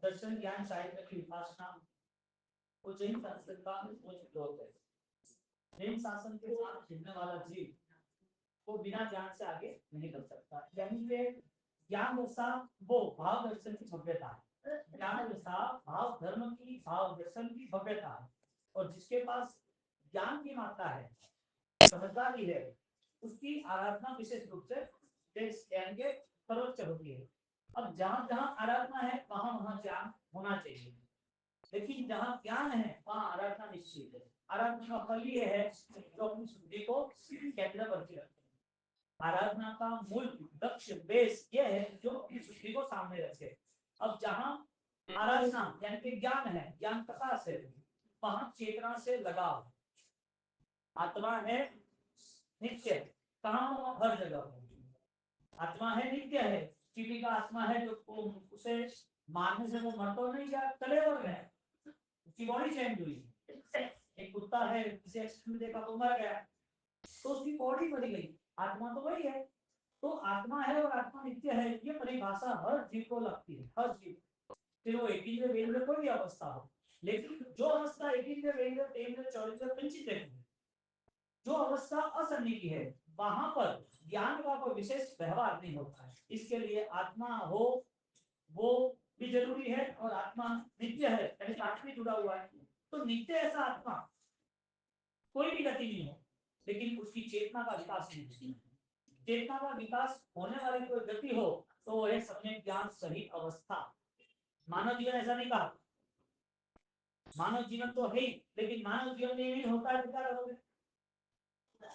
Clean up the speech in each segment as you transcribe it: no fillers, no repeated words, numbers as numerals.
दर्शन ज्ञान साहित्य की उपासना उज्जैन शासन का मुख्य स्रोत है। जैन शासन के साथ जुड़ने वाला जीव को बिना ज्ञान से आगे नहीं बढ़ सकता। यानी कि ज्ञान दशा वो भाव दर्शन की भव्यता है। ज्ञान दशा भाव धर्म की भाव दर्शन की भव्यता है। और जिसके पास ज्ञान की मात्रा है, समझदारी है, उसकी आराधना विशेष रूप से ज्ञान के सर्वोच्च होती है। अब जहाँ जहाँ आराधना है वहाँ वहाँ ज्ञान होना चाहिए, लेकिन जहाँ ज्ञान है वहाँ आराधना निश्चित है। आराधना का फल ये है जो अपनी शुद्धि को केंद्र पर रखते हैं। आराधना का मूल लक्ष्य बेस ये है जो अपनी शुद्धि को सामने रखे। अब जहाँ आराधना यानी कि ज्ञान है, ज्ञान प्रकाश है, वहाँ चेतना से लगाव। आत्मा है नित्य, कहाँ हर जगह आत्मा है, नित्य है। चीटी का आत्मा है जो उसे मारने से वो मर तो नहीं जा, कलेवर है, उसकी बॉडी चेंज हुई। एक कुत्ता है, किसी एक्सीडेंट में देखा तो मर गया, तो उसकी बॉडी मर गई, आत्मा तो वही है। तो आत्मा है और आत्मा नित्य है, ये परिभाषा हर जीव को लगती है, हर जीव। फिर वो 18 वेद कोई भी अवस्था हो, लेकिन जो अवस्था 18 वेद 23 24 पंचित है, जो अवस्था असन्निधि है, वहां पर ज्ञान का कोई विशेष व्यवहार नहीं होता है। इसके लिए आत्मा हो वो भी जरूरी है, और आत्मा नित्य है यानी साथ में जुड़ा हुआ है। तो नित्य ऐसा आत्मा कोई भी गति नहीं हो, लेकिन उसकी चेतना का विकास नहीं। चेतना का विकास होने वाली कोई गति हो तो वो है सम्यक ज्ञान सहित अवस्था। मानव जीवन ऐसा नहीं कहा, मानव जीवन तो है, लेकिन मानव जीवन में नहीं होता है, क्या करोगे?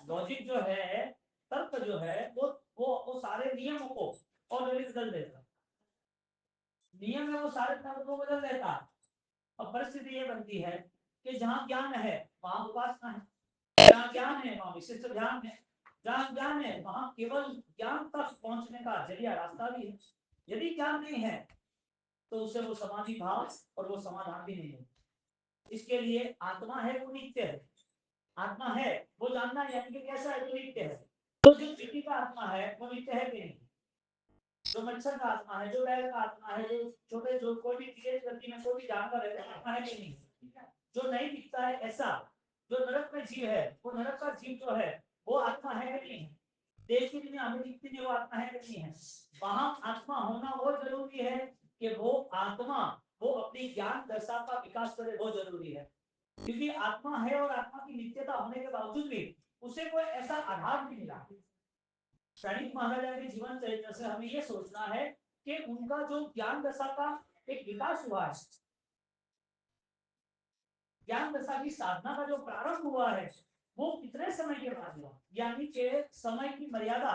लॉजिक जो है, तर्क जो है, वो सारे नियमों को और बदल देता, नियम है वो सारे तर्क को बदल देता। अब परिस्थिति ये बनती है कि जहाँ ज्ञान है वहां उपासना है, जहाँ ज्ञान है वहां विशिष्ट ध्यान है, जहाँ ज्ञान है वहां केवल ज्ञान तक पहुंचने का जरिया रास्ता भी है। यदि ज्ञान नहीं है तो उसे वो समाधि भाव और वो समाधान भी नहीं है। इसके लिए आत्मा है वो नित्य है, आत्मा है वो जानना यानी कि कैसा है, वो नित्य है। तो जो चिट्टी का आत्मा है वो नित्य है कि नहीं? जो मच्छर का आत्मा है, जो बैल का आत्मा है, जो छोटे जो कोई भी तेज गति में कोई भी जानवर है, आत्मा है कि नहीं? जो नहीं दिखता है ऐसा, जो नरक में जीव है, वो नरक का जीव जो है वो आत्मा है कि नहीं? देश की दुनिया हमें दिखती नहीं, वो आत्मा है कि नहीं है? वहां आत्मा होना वो जरूरी है कि वो आत्मा वो अपनी ज्ञान दशा का विकास करे, वो जरूरी है। क्योंकि आत्मा है और आत्मा की नित्यता होने के बावजूद भी उसे कोई ऐसा आधार नहीं मिला। सैनिक महाराजा के जीवन चरित्र से हमें यह सोचना है कि उनका जो ज्ञान दशा का एक विकास हुआ है, ज्ञान दशा की साधना का जो प्रारंभ हुआ है वो कितने समय के बाद हुआ, यानी कि समय की मर्यादा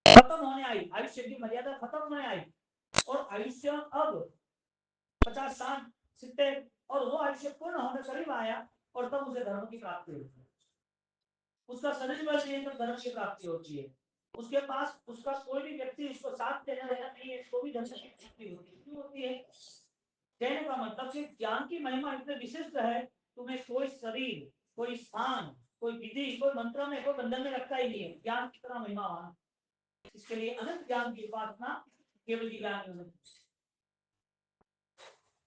खत्म होने आई, आयुष्य की मर्यादा खत्म होने आई, और आयुष्य अब 50 60 70 और वो आयुष्य पूर्ण होने करीब आया, और तब उसे धर्म की प्राप्ति होती है। उसका शरीर बल नहीं तो धर्म की प्राप्ति होती है। उसके पास उसका कोई भी व्यक्ति उसको साथ देने वाला नहीं है तो भी धर्म की प्राप्ति होती है। क्यों होती है? कहने का मतलब कि ज्ञान की महिमा इतने विशिष्ट है, तुम्हें कोई शरीर, कोई स्थान, कोई विधि, कोई मंत्र में, कोई बंधन में रखता ही नहीं है। ज्ञान कितना महिमावान, इसके लिए अनंत ज्ञान की उपासना केवल ज्ञान।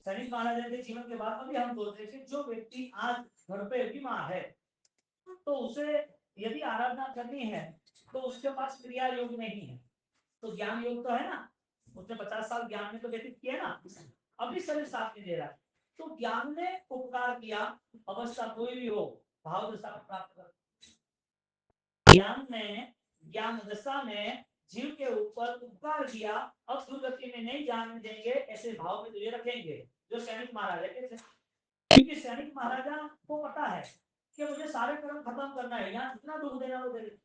सैनिक महाराजा के जीवन के बाद अभी हम बोल रहे थे, जो व्यक्ति आज घर पे बीमार है तो उसे यदि आराधना करनी है तो उसके पास क्रिया योग नहीं है, तो ज्ञान योग तो है ना, उसने 50 साल ज्ञान में तो व्यतीत किया ना, अभी शरीर साथ नहीं दे रहा है, तो ज्ञान ने उपकार किया। अवस्था कोई भी हो, भाव दशा प्राप्त कर, ज्ञान ने ज्ञान दशा में जीव के ऊपर उपकार किया। अब दुर्गति में नहीं जाने देंगे, ऐसे भाव में तुझे रखेंगे, जो सैनिक महाराजा के थे। क्योंकि सैनिक महाराजा को पता है कि मुझे सारे कर्म खत्म करना है, यहाँ जितना दुख देना वो दे,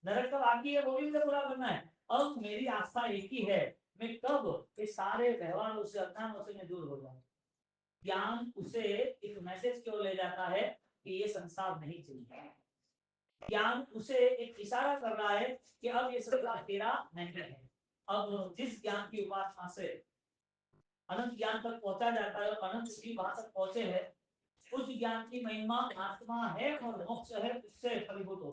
नरक का बाकी है वो भी मुझे पूरा करना है। अब मेरी आस्था एक ही है, मैं कब ये सारे व्यवहारों से अज्ञानों से मैं दूर हो जाऊं। ज्ञान उसे एक मैसेज की ओर ले जाता है कि ये संसार नहीं चाहिए। ज्ञान उसे एक इशारा कर रहा है कि अब ये संसार तेरा नहीं है। अब जिस ज्ञान की उपासना से अनंत ज्ञान तक पहुंचा जाता है और अनंत की वहां तक पहुंचे है, उस ज्ञान की महिमा आत्मा है और मोक्ष है, उससे फलीभूत हो।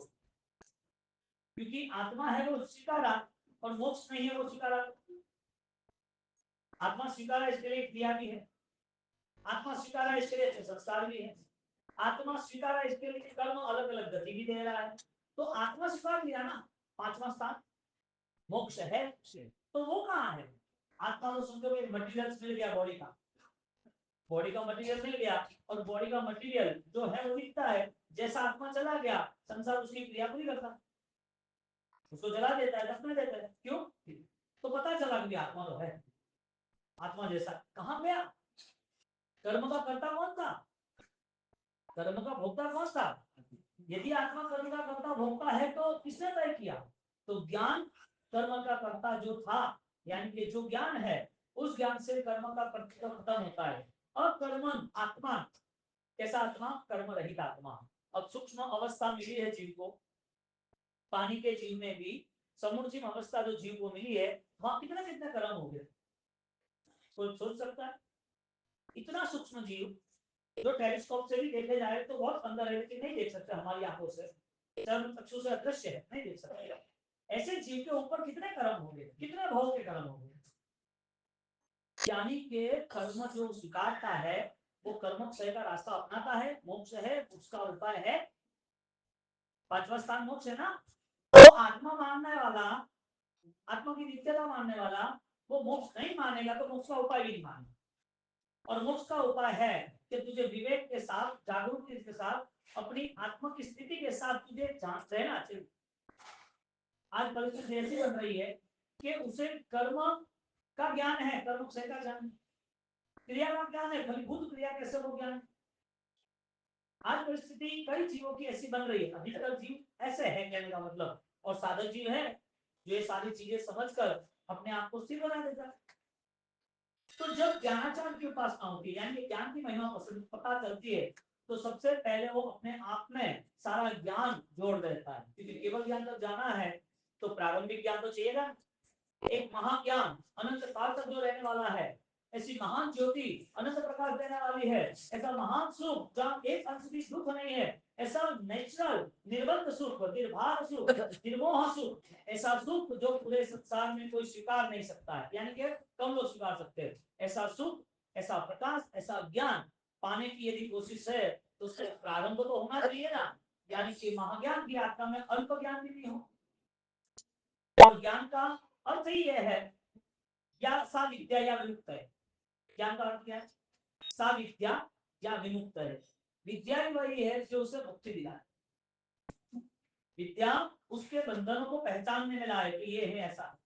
क्योंकि आत्मा है वो स्वीकारा और मोक्ष नहीं है वो स्वीकारा। आत्मा स्वीकारा इसके लिए क्रिया भी है, आत्मा स्वीकारा इसके लिए संस्कार भी है, आत्मा स्वीकारा इसके लिए कर्म अलग अलग गति भी दे रहा है। तो आत्मा स्वीकार लिया ना, पांचवा स्थान मोक्ष है, तो वो कहाँ है? आत्मा तो समझो मटीरियल मिल गया, बॉडी का मटेरियल मिल गया, और बॉडी का मटेरियल जो है वो दिखता है। जैसा आत्मा चला गया, संसार उसकी क्रिया पूरी करता है, उसको जला देता है, दफना देता है। क्यों? तो पता चला कि आत्मा तो है, आत्मा जैसा कहाँ गया? कर्म का कर्ता कौन था? कर्म का भोक्ता कौन था? यदि आत्मा कर्म का कर्ता भोक्ता है तो किसने तय किया? तो ज्ञान कर्म का कर्ता जो था, यानी कि जो ज्ञान है उस ज्ञान से कर्म का कर्तृत्व खत्म होता है। अकर्मण आत्मा, कैसा आत्मा? कर्म रहित आत्मा। अब सूक्ष्म अवस्था मिली है जीव को, पानी के जीव में भी समुद्री अवस्था जो जीव को मिली है, वहां कितना कितना कर्म हो गया, कोई सोच सकता है? इतना सूक्ष्म जीव जो टेलीस्कोप से भी देखे जाए तो बहुत अंदर है, लेकिन नहीं देख सकते हमारी आंखों से, चक्षु से अदृश्य है, नहीं देख सकते। ऐसे जीव के ऊपर कितने कर्म होंगे, कितने भाव के कर्म होंगे। यानी कि कर्म जो स्वीकारता है वो कर्म क्षय का रास्ता अपनाता है, मोक्ष है, उसका उपाय है। पांचवा स्थान मोक्ष है ना। तो आत्मा मानने वाला, आत्मा की नित्यता मानने वाला, वो मोक्ष नहीं मानेगा तो मोक्ष का उपाय भी नहीं मानेगा। और मोक्ष का उपाय है कि तुझे विवेक के साथ, जागरूकता के साथ, अपनी आत्मा की स्थिति के साथ तुझे जांच रहना चाहिए। आज परिस्थिति ऐसी बन रही है कि उसे कर्म का ज्ञान है, कर्म क्षय का ज्ञान, क्रिया का ज्ञान है, फलीभूत क्रिया कैसे वो ज्ञान। आज परिस्थिति कई जीवों की ऐसी बन रही है, अधिकतर जीव ऐसे है कहने का मतलब, और साधक जीव है जो ये सारी चीजें समझकर अपने आप को स्थिर बना देता है। तो जब ज्ञानाचार की उपासना होती है, यानी ज्ञान की महिमा पता चलती है, तो सबसे पहले वो अपने आप में सारा ज्ञान जोड़ देता है, क्योंकि केवल ज्ञान जब जाना है तो प्रारंभिक ज्ञान तो चाहिएगा। एक महाज्ञान अनंत काल तक जो रहने वाला है, ऐसी महान ज्योति अनंत प्रकाश देने वाली है, ऐसा महान सुख जहाँ एक अंश भी दुख नहीं है, ऐसा नेचुरल निर्बंध सुख, निर्भर सुख, निर्मोह सुख, ऐसा सुख जो पूरे संसार में कोई स्वीकार नहीं सकता है, यानी कि कम लोग स्वीकार सकते हैं। ऐसा सुख, ऐसा प्रकाश, ऐसा ज्ञान पाने की यदि कोशिश है तो उससे प्रारंभ तो होना चाहिए ना। यानी कि महाज्ञान की यात्रा में अल्प ज्ञान भी नहीं हो। और ज्ञान का अर्थ ही यह है, या सा विद्या या विमुक्त है। ज्ञान का अर्थ क्या है? सा विद्या या विमुक्त है। विद्या ही वही है जो उसे मुक्ति दिलाए। विद्या उसके बंधनों को पहचानने में लाए कि ये है ऐसा।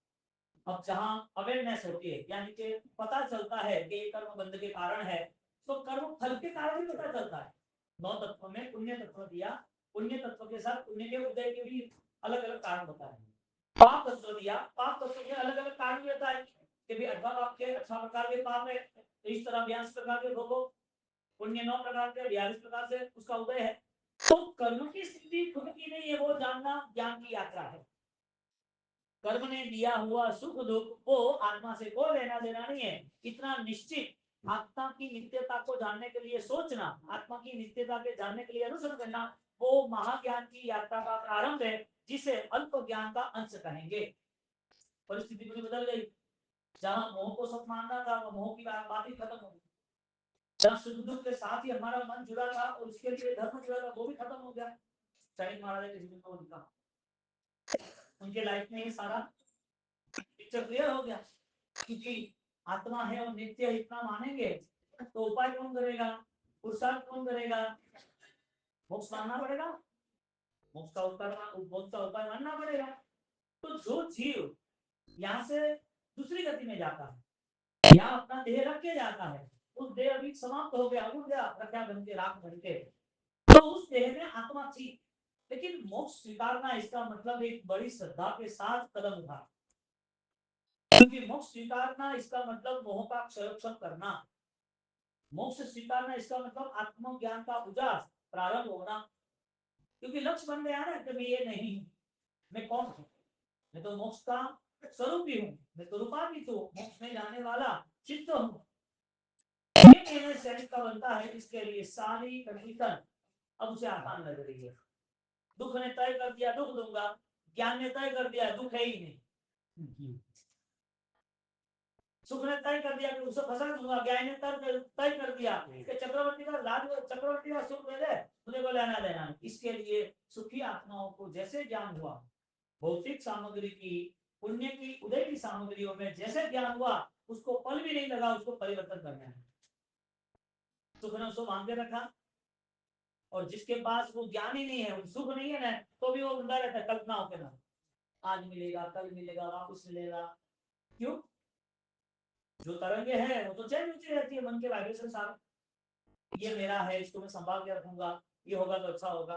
अब जहां अवेयरनेस होती है, यानी कि पता चलता है कि ये कर्म बंध के कारण है, तो कर्म फल के कारण भी पता चलता है। 9 तत्व में पुण्य तत्व दिया, पुण्य तत्व के साथ पुण्य के उदय के भी अलग अलग कारण बताए। पाप तत्व दिया, पाप तत्व के अलग अलग कारण भी बताए कि भी 18 पाप के 18 प्रकार के पाप है, इस तरह 42 प्रकार के भोगो, पुण्य 9 प्रकार के 42 प्रकार से उसका उदय है। तो कर्म की स्थिति खुद की नहीं है, वो जानना ज्ञान की यात्रा है। कर्म ने दिया हुआ सुख दुख को आत्मा से कोई लेना देना नहीं है, इतना निश्चित। आत्मा की नित्यता को जानने के लिए सोचना, आत्मा की नित्यता के जानने के लिए अनुसरण करना, वो महाज्ञान की यात्रा का प्रारंभ है, जिसे अल्प ज्ञान का अंश कहेंगे। परिस्थिति पूरी बदल गई। जहां मोह को सब मानना था, वो मोह की बात ही खत्म हो गई। जहां सुख दुख के साथ ही हमारा मन जुड़ा था और उसके लिए धर्म जुड़ा था, वो भी खत्म हो गया। चाइनीज महाराज के जीवन को लिखा, उनके लाइफ में ये सारा पिक्चर क्लियर हो गया। क्योंकि आत्मा है और नित्य इतना मानेंगे तो उपाय कौन करेगा, पुरुषार्थ कौन करेगा? मोक्ष मानना पड़ेगा, मोक्ष का उपाय मानना पड़ेगा। तो जो जीव यहाँ से दूसरी गति में जाता है, यहाँ अपना देह रख के जाता है, उस देह अभी समाप्त हो गया, उड़ गया, रखा बन के, राख बन के, तो उस देह में आत्मा थी। लेकिन मोक्ष स्वीकारना इसका मतलब एक बड़ी श्रद्धा के साथ कदम उठा, क्योंकि मोक्ष स्वीकारना इसका मतलब मोह का क्षय करना। मोक्ष स्वीकारना इसका मतलब आत्मज्ञान का उजास प्रारंभ होना। क्योंकि लक्ष्य बन गया ना कि मैं ये नहीं हूं, मैं कौन हूं? मैं तो मोक्ष का स्वरूप ही हूं, मैं तो रूपातीत हूं, मोक्ष में जाने वाला चित्त हूं। ये सैनिक का बनता है, इसके लिए सारी कंडीशन अब उसे आसान लग रही है। दुख ने तय कर दिया, दुख दूंगा, ज्ञान ने तय कर दिया दुख है ही नहीं, सुख ने तय कर दिया कि उसे पसंद हुआ, ज्ञान ने तय कर दिया कि चक्रवर्ती का राज, चक्रवर्ती का सुख दे तुझे को लेना देना। इसके लिए सुखी आत्माओं को जैसे ज्ञान हुआ, भौतिक सामग्री की, पुण्य की, उदय की सामग्रियों में जैसे ज्ञान हुआ, उसको पल भी नहीं लगा उसको परिवर्तन करना है। सुख ने उसको बांध के रखा, और जिसके पास वो ज्ञान ही नहीं है, सुख नहीं है ना, तो भी वो उड़ा रहता है कल्पनाओं के नाम, आज मिलेगा, कल मिलेगा, वापस मिलेगा। क्यों? जो तरंगे हैं वो तो चेंज होती रहती है, मन के वाइब्रेशन साथ, ये मेरा है, इसको मैं संभाल के रखूंगा, ये होगा तो अच्छा होगा।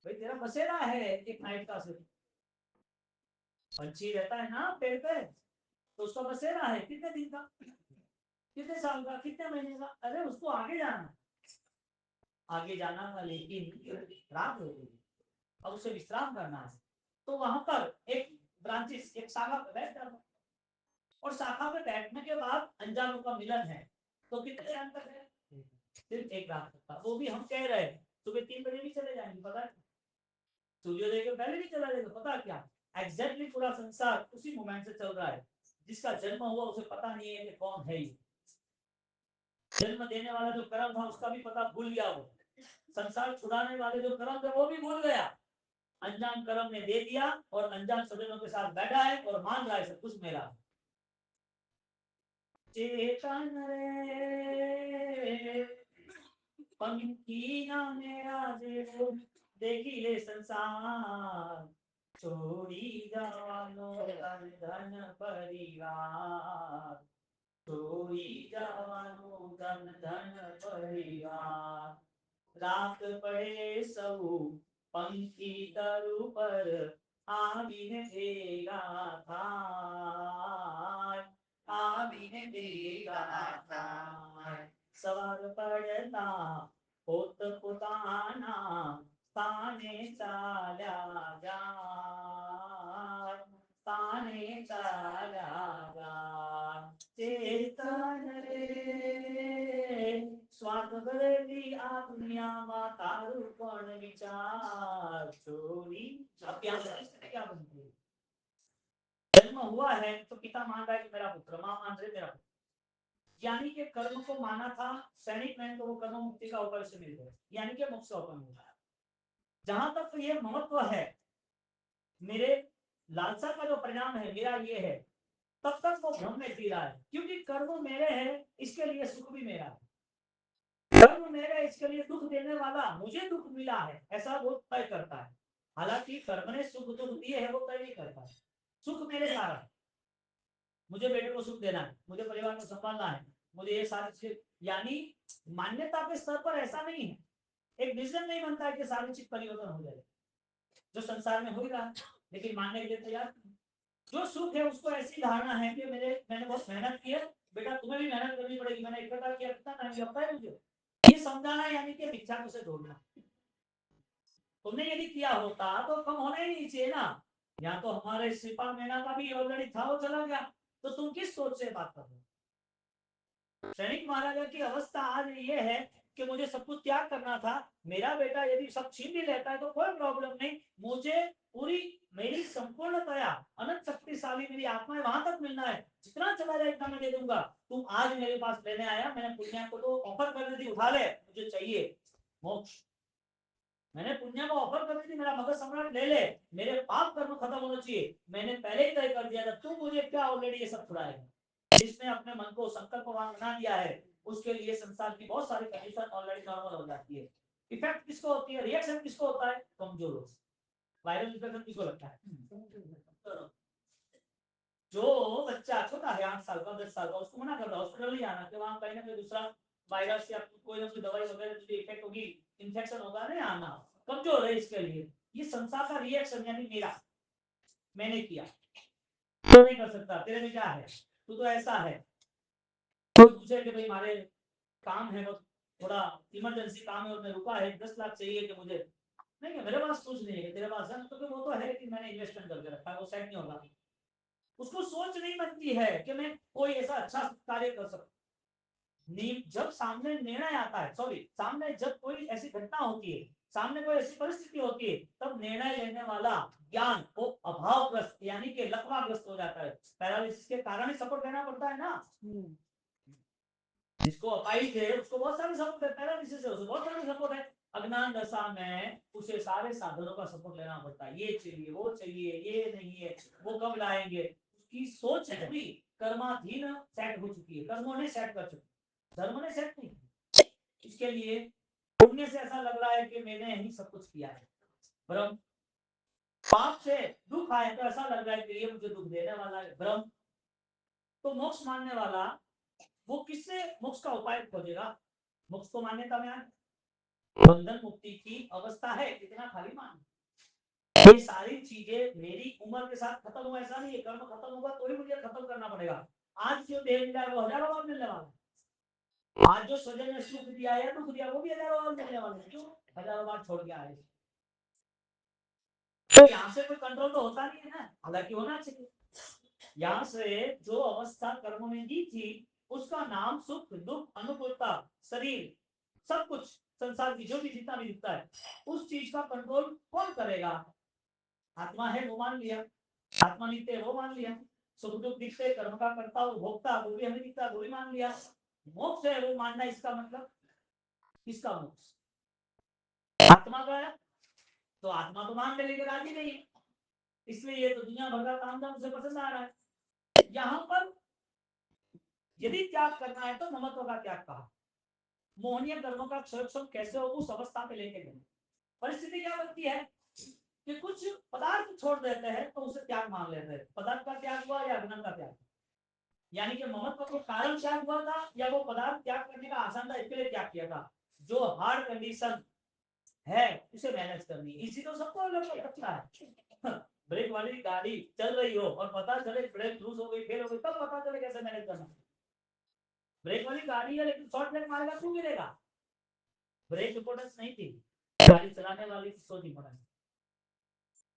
भाई तेरा बसेरा है एक नाइट का सिर्फ, पंछी रहता है ना पेड़ पे, तो उसका बसेरा है कितने दिन का, कितने साल का, कितने महीने का, अरे उसको आगे जाना, आगे जाना था, लेकिन रात हो गई, अब उसे विश्राम करना है, तो वहां पर एक ब्रांचेस, एक शाखा पे बैठ जाता, और शाखा पे बैठने के बाद अनजानों का मिलन है, तो कितने टाइम तक है, सिर्फ एक रात तक का। वो भी हम कह रहे हैं सुबह 3 बजे भी चले जाएंगे, पता है, सूर्योदय के पहले भी चला जाएगा, पता क्या, एग्जैक्टली पूरा संसार उसी मोमेंट से चल रहा है। जिसका जन्म हुआ उसे पता नहीं है कि कौन है ये, जन्म देने वाला जो कर्म था उसका भी पता भूल गया, वो संसार छुड़ाने वाले जो कर्म थे वो भी भूल गया, अनजान कर्म ने दे दिया, और अनजान सज्जनों के साथ बैठा है और मान रहा है सब कुछ मेरा। चेतन रे पंखी ना मेरा जेबो देखी ले संसार, छोड़ी जवानो धन धन परिवार, छोड़ी जवानो धन धन परिवार, रात पड़े सबू पंखी तरु पर आविन देगा था, आविन देगा था, सवार पड़ता पोत पुताना ताने चाल्या जाय, ताने चाल्या जाय, चेतन रे स्वार्थ भरेली आ दुनिया मा तारू पण विचार छोरी। अब यहाँ क्या बनती है, जन्म हुआ है तो पिता मान रहा है कि मेरा पुत्र, मां मान रहे मेरा पुत्र, यानी कि कर्म को माना था सैनिक मैन, तो वो कर्म मुक्ति का ऊपर से मिल गया, यानी कि मोक्ष ओपन हो गया। जहां तक तो ये महत्व है, मेरे लालसा का जो परिणाम है मेरा ये है, तब तक वो भ्रम में जी रहा है, क्योंकि कर्म मेरे हैं इसके लिए सुख भी मेरा है, कर्म मेरे इसके लिए दुख देने वाला मुझे दुख मिला है ऐसा वो तय करता है। हालांकि कर्म ने सुख दुख दिए है वो तय नहीं करता, सुख मेरे कारण, मुझे बेटे को सुख देना है, मुझे परिवार को संभालना है, मुझे ये सारी चीजें, यानी मान्यता के स्तर पर ऐसा नहीं है, एक डिसीजन नहीं बनता है कि सारी चीज परिवर्तन हो जाए, जो संसार में हो ही रहा है, लेकिन मानने के लिए तैयार। जो सुख है उसको ऐसी धारणा है कि मैंने बहुत मेहनत की है, बेटा तुम्हें भी मेहनत करनी पड़ेगी, मैंने इकट्ठा किया, कितना टाइम लगता है मुझे, ये समझाना, यानी कि मिथ्या से जोड़ना। तुमने यदि किया होता तो कम होना ही नहीं चाहिए ना, या तो हमारे श्रीपाल मीना का भी ऑलरेडी था वो चला गया, तो तुम किस सोच से बात कर रहे हो। सैनिक महाराजा की अवस्था आज ये है कि मुझे सब कुछ त्याग करना था, मेरा बेटा यदि सब छीन भी लेता है तो कोई प्रॉब्लम नहीं, मुझे पूरी मेरी संपूर्णतया अनंत शक्तिशाली मेरी आत्मा है वहां तक मिलना है, जितना चला जाए इतना मैं दे दूंगा। तुम आज मेरे पास लेने आया, मैंने पुण्य को तो ऑफर कर दी, उठा ले, मुझे चाहिए मोक्ष, मैंने पुण्य को ऑफर कर दी, मेरा मगध सम्राट ले ले, मेरे पाप कर्म खत्म होना चाहिए, मैंने पहले ही तय कर दिया था, तू मुझे क्या ऑलरेडी ये सब छुड़ाएगा। जिसने अपने मन को संकल्पवान बना दिया है उसके लिए संसार की बहुत सारी कंडीशन ऑलरेडी नॉर्मल हो जाती है। इफेक्ट किसको होती है, रिएक्शन किसको होता है, कमजोर लोग, वायरल इन्फेक्शन किसको लगता है, जो बच्चा छोटा है 8 साल का 10 साल का, उसको मना कर रहा हॉस्पिटल नहीं आना, कि वहां कहीं ना कहीं दूसरा वायरस या कोई ना कोई दवाई वगैरह तुझे इफेक्ट होगी, इन्फेक्शन होगा, नहीं आना, कमजोर है इसके लिए। ये संसार का रिएक्शन, यानी मेरा, मैंने किया तो नहीं कर सकता, तेरे में क्या है, तू तो ऐसा है। कोई पूछे कि भाई हमारे काम है, बहुत थोड़ा इमरजेंसी काम है और मैं रुका है, 10 लाख चाहिए कि मुझे, नहीं है मेरे पास कुछ नहीं है, तेरे पास है, तो वो तो है कि मैंने इन्वेस्टमेंट करके रखा है, वो सेट नहीं होगा। उसको सोच नहीं बनती है कि मैं कोई ऐसा अच्छा कार्य कर सकूं। जब सामने निर्णय आता है, सॉरी, सामने जब कोई ऐसी घटना होती है, सामने कोई ऐसी परिस्थिति होती है, तब निर्णय लेने वाला ज्ञान वो अभावग्रस्त यानी कि लकवाग्रस्त हो जाता है। पैरालिसिस के कारण ही सपोर्ट लेना पड़ता है ना। जिसको अपाइज है उसको बहुत सारे सपोर्ट है, पैरालिसिस है उसको बहुत सारे सपोर्ट है। अज्ञान दशा में उसे सारे साधनों का सपोर्ट लेना पड़ता है, ये चाहिए वो चाहिए, ये नहीं है वो कब लाएंगे। उसकी सोच पूरी कर्माधीन सेट हो चुकी है, कर्मों ने सेट कर चुकी, धर्म ने सेट नहीं। इसके लिए पुण्य से ऐसा लग रहा है कि मैंने ही सब कुछ किया है, ब्रह्म। पाप से दुख आए तो ऐसा लग रहा है कि ये मुझे दुख देने वाला है, ब्रह्म। तो मोक्ष मानने वाला वो किससे मोक्ष का उपाय खोजेगा? मोक्ष को मान्यता में आए, बंधन मुक्ति की अवस्था है, इतना खाली मान। ये सारी चीजें मेरी उम्र के साथ खत्म हुआ ऐसा नहीं है, कर्म खत्म होगा तो ही मुझे खत्म करना पड़ेगा। आज जो देह मिला है वो हजारों बार मिलने वाला है। आज जो स्वजन ने सुख दिया या दुख दिया वो भी हजारों बार मिलने वाला है। क्यों? हजारों बार छोड़ के आए। तो यहाँ से कोई कंट्रोल तो होता नहीं है ना, हालांकि होना चाहिए। यहाँ से जो अवस्था कर्म में दी थी उसका नाम सुख दुख अनुकूलता शरीर सब कुछ संसार की जो भी जितना भी दिखता है उस चीज का कंट्रोल कौन करेगा? आत्मा है वो मान लिया, आत्मा नित्य है वो मान लिया, सुख दुख दिखते कर्म का करता और भोगता वो भी हमें दिखता वो भी मान लिया। मोक्ष है वो मानना, इसका मतलब किसका मोक्ष? आत्मा का है। तो आत्मा तो मान लेके राजी नहीं है, इसलिए ये तो दुनिया भर का काम धाम उसे पसंद आ रहा है। यहाँ पर यदि त्याग करना है तो ममत्व का त्याग कहा। मोहनीय कर्मों का क्षय कैसे हो उस अवस्था पे लेके गए। परिस्थिति क्या बनती है कि कुछ पदार्थ छोड़ देते हैं तो उसे त्याग मान लेते हैं। पदार्थ का त्याग हुआ या अज्ञान का त्याग, यानी कि ममत्व को कारण त्याग हुआ था या वो पदार्थ त्याग करने का आसान था इसके लिए त्याग किया था। जो हार्ड कंडीशन है उसे मैनेज करनी, इसी तो सबको अलग रखना है। ब्रेक वाली गाड़ी चल रही हो और पता चले ब्रेक लूज हो गई फेल हो गई तब पता चले कैसे मैनेज करना। ब्रेक वाली गाड़ी है लेकिन शॉर्ट ब्रेक मारेगा क्यों गिरेगा? ब्रेक इंपोर्टेंस नहीं थी, गाड़ी चलाने वाली की सोच इंपोर्टेंस।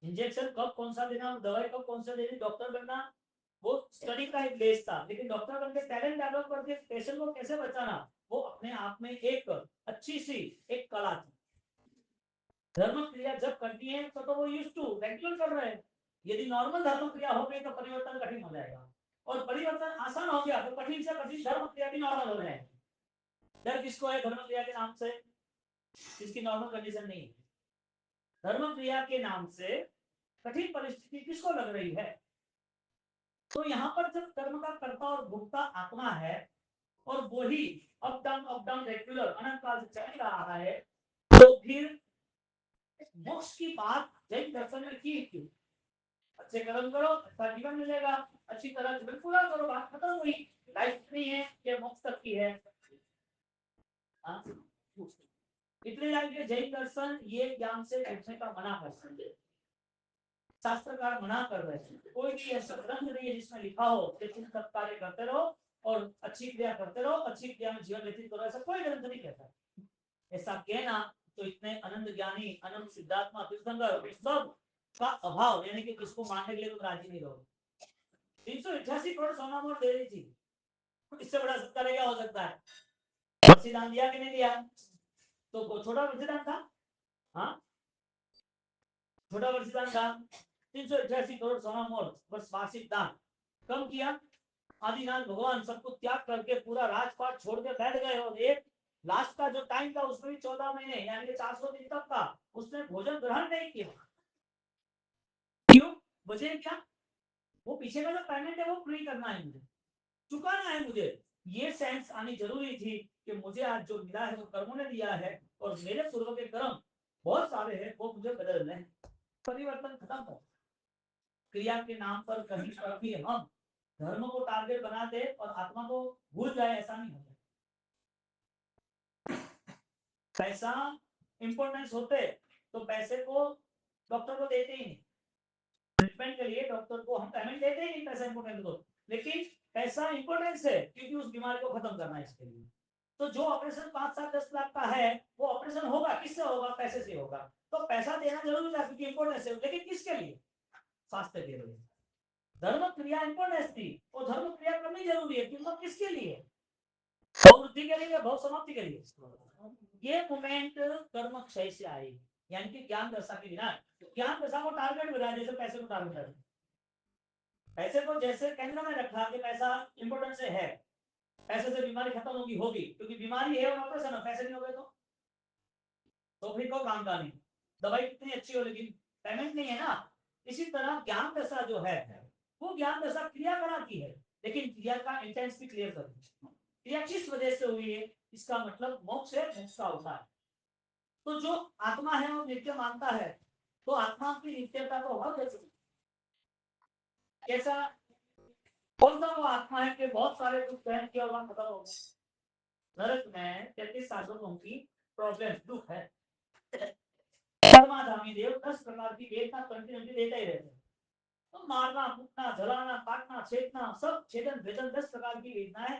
इंजेक्शन कब कौन सा देना, दवाई कब कौन सा देनी, डॉक्टर बनना वो स्टडी का एक बेस था, लेकिन डॉक्टर बनके टैलेंट डेवलप करके पेशेंट को कैसे बचाना वो अपने आप में एक अच्छी सी एक कला थी। धर्म क्रिया जब करती है तो वो यूज्ड टू रेगुलर कर रहे हैं। यदि नॉर्मल धर्म क्रिया हो गई तो परिवर्तन कठिन हो जाएगा, और परिवर्तन आसान हो गया तो कठिन से कठिन धर्म क्रिया भी नॉर्मल हो जाएगी। डर किसको है धर्म क्रिया के नाम से? जिसकी नॉर्मल कंडीशन नहीं है। धर्म क्रिया के नाम से कठिन परिस्थिति किसको लग रही है? तो यहाँ पर जब कर्म का कर्ता और भोक्ता आत्मा है और वही अप डाउन रेगुलर अनंत काल से चल रहा है, तो फिर मोक्ष की बात जैन दर्शन में की क्यों? अच्छे कर्म करो अच्छा जीवन मिलेगा, अच्छी तरह जीवन पूरा करो, बात खत्म हुई। लाइफ नहीं है ये मोक्ष तक की है। इतने लाइफ जैन दर्शन ये ज्ञान से पूछने का मना करते हैं, शास्त्रकार मना कर रहे हैं। कोई भी ऐसा ग्रंथ नहीं है जिसमें लिखा हो कि तुम सब कार्य करते रहो और अच्छी क्रिया करते रहो, अच्छी क्रिया में जीवन व्यतीत करो, ऐसा कोई ग्रंथ नहीं कहता। ऐसा कहना तो इतने अनंत ज्ञानी अनंत सिद्धात्मा तीर्थंकर सब का अभाव, यानी कि किसको मानने के लिए तुम राजी नहीं रहो। 388 करोड़ सोना मोहर दे रही थी, इससे बड़ा सत्कार क्या हो सकता है? बलिदान दिया कि नहीं दिया? तो छोटा बलिदान था, हाँ छोटा बलिदान था। 388 करोड़ सोना मोहर बस वार्षिक दान कम किया। आदिनाथ भगवान सबको त्याग करके पूरा राजपाट छोड़ के बैठ गए, और एक लास्ट का जो टाइम था उसमें भी 14 महीने यानी कि 400 दिन तक का उसने भोजन ग्रहण नहीं किया। क्यों? वजह क्या? वो पीछे का जो पेमेंट है वो फ्री करना है, मुझे चुकाना है। मुझे ये सेंस आनी जरूरी थी कि मुझे आज जो मिला है वो कर्मों ने दिया है और मेरे पूर्व के कर्म बहुत सारे हैं वो मुझे बदलने हैं। परिवर्तन खत्म हो। क्रिया के नाम पर कहीं पर भी हम धर्म को टारगेट बना दे और आत्मा को भूल जाए, ऐसा नहीं होता। पैसा इंपॉर्टेंस होते तो पैसे को डॉक्टर को देते ही नहीं, ट्रीटमेंट के लिए डॉक्टर को हम पेमेंट देते ही नहीं पैसा इंपॉर्टेंट को, लेकिन पैसा इंपॉर्टेंस है क्योंकि उस बीमारी को खत्म करना है इसके लिए। तो जो ऑपरेशन 5 7 10 लाख का है वो ऑपरेशन होगा किससे होगा? पैसे से होगा। तो पैसा देना जरूरी था क्योंकि इंपॉर्टेंस है, लेकिन किसके लिए? स्वास्थ्य के लिए। धर्म क्रिया इंपॉर्टेंस थी और धर्म क्रिया करनी जरूरी है क्योंकि किसके लिए? भव वृद्धि के लिए, भव समाप्ति के लिए। ये मोमेंट कर्म क्षय से आई, यानी कि ज्ञान दशा के बिना ज्ञान दशा को टारगेट बना, जैसे पैसे को टारगेट है, पैसे को जैसे केंद्र में रखा कि पैसा इंपोर्टेंट से है, पैसे से बीमारी खत्म होगी होगी, क्योंकि बीमारी है और ऑपरेशन है, पैसे नहीं हो गए तो फिर कोई काम का नहीं, दवाई कितनी अच्छी हो लेकिन पेमेंट नहीं है ना। इसी तरह ज्ञान दशा जो है वो ज्ञान दशा क्रिया कराती है, लेकिन क्रिया का इंटेंस भी क्लियर करती है, क्रिया किस वजह से हुई है, इसका मतलब मोक्ष है, मोक्ष का होता है। तो जो आत्मा है वो नित्य मानता है, तो आत्मा की नित्यता तो हो जैसे कैसा, कौन सा वो आत्मा है कि बहुत सारे दुख सहन किया और वहां खत्म हो गए। नरक में 33 साधकों की प्रॉब्लम दुख है, परमाधामी देव 10 प्रकार की वेदना कंटिन्यूटी देते ही रहते हैं, तो मारना कूटना जलाना काटना छेदना सब छेदन भेदन 10 प्रकार की वेदना है।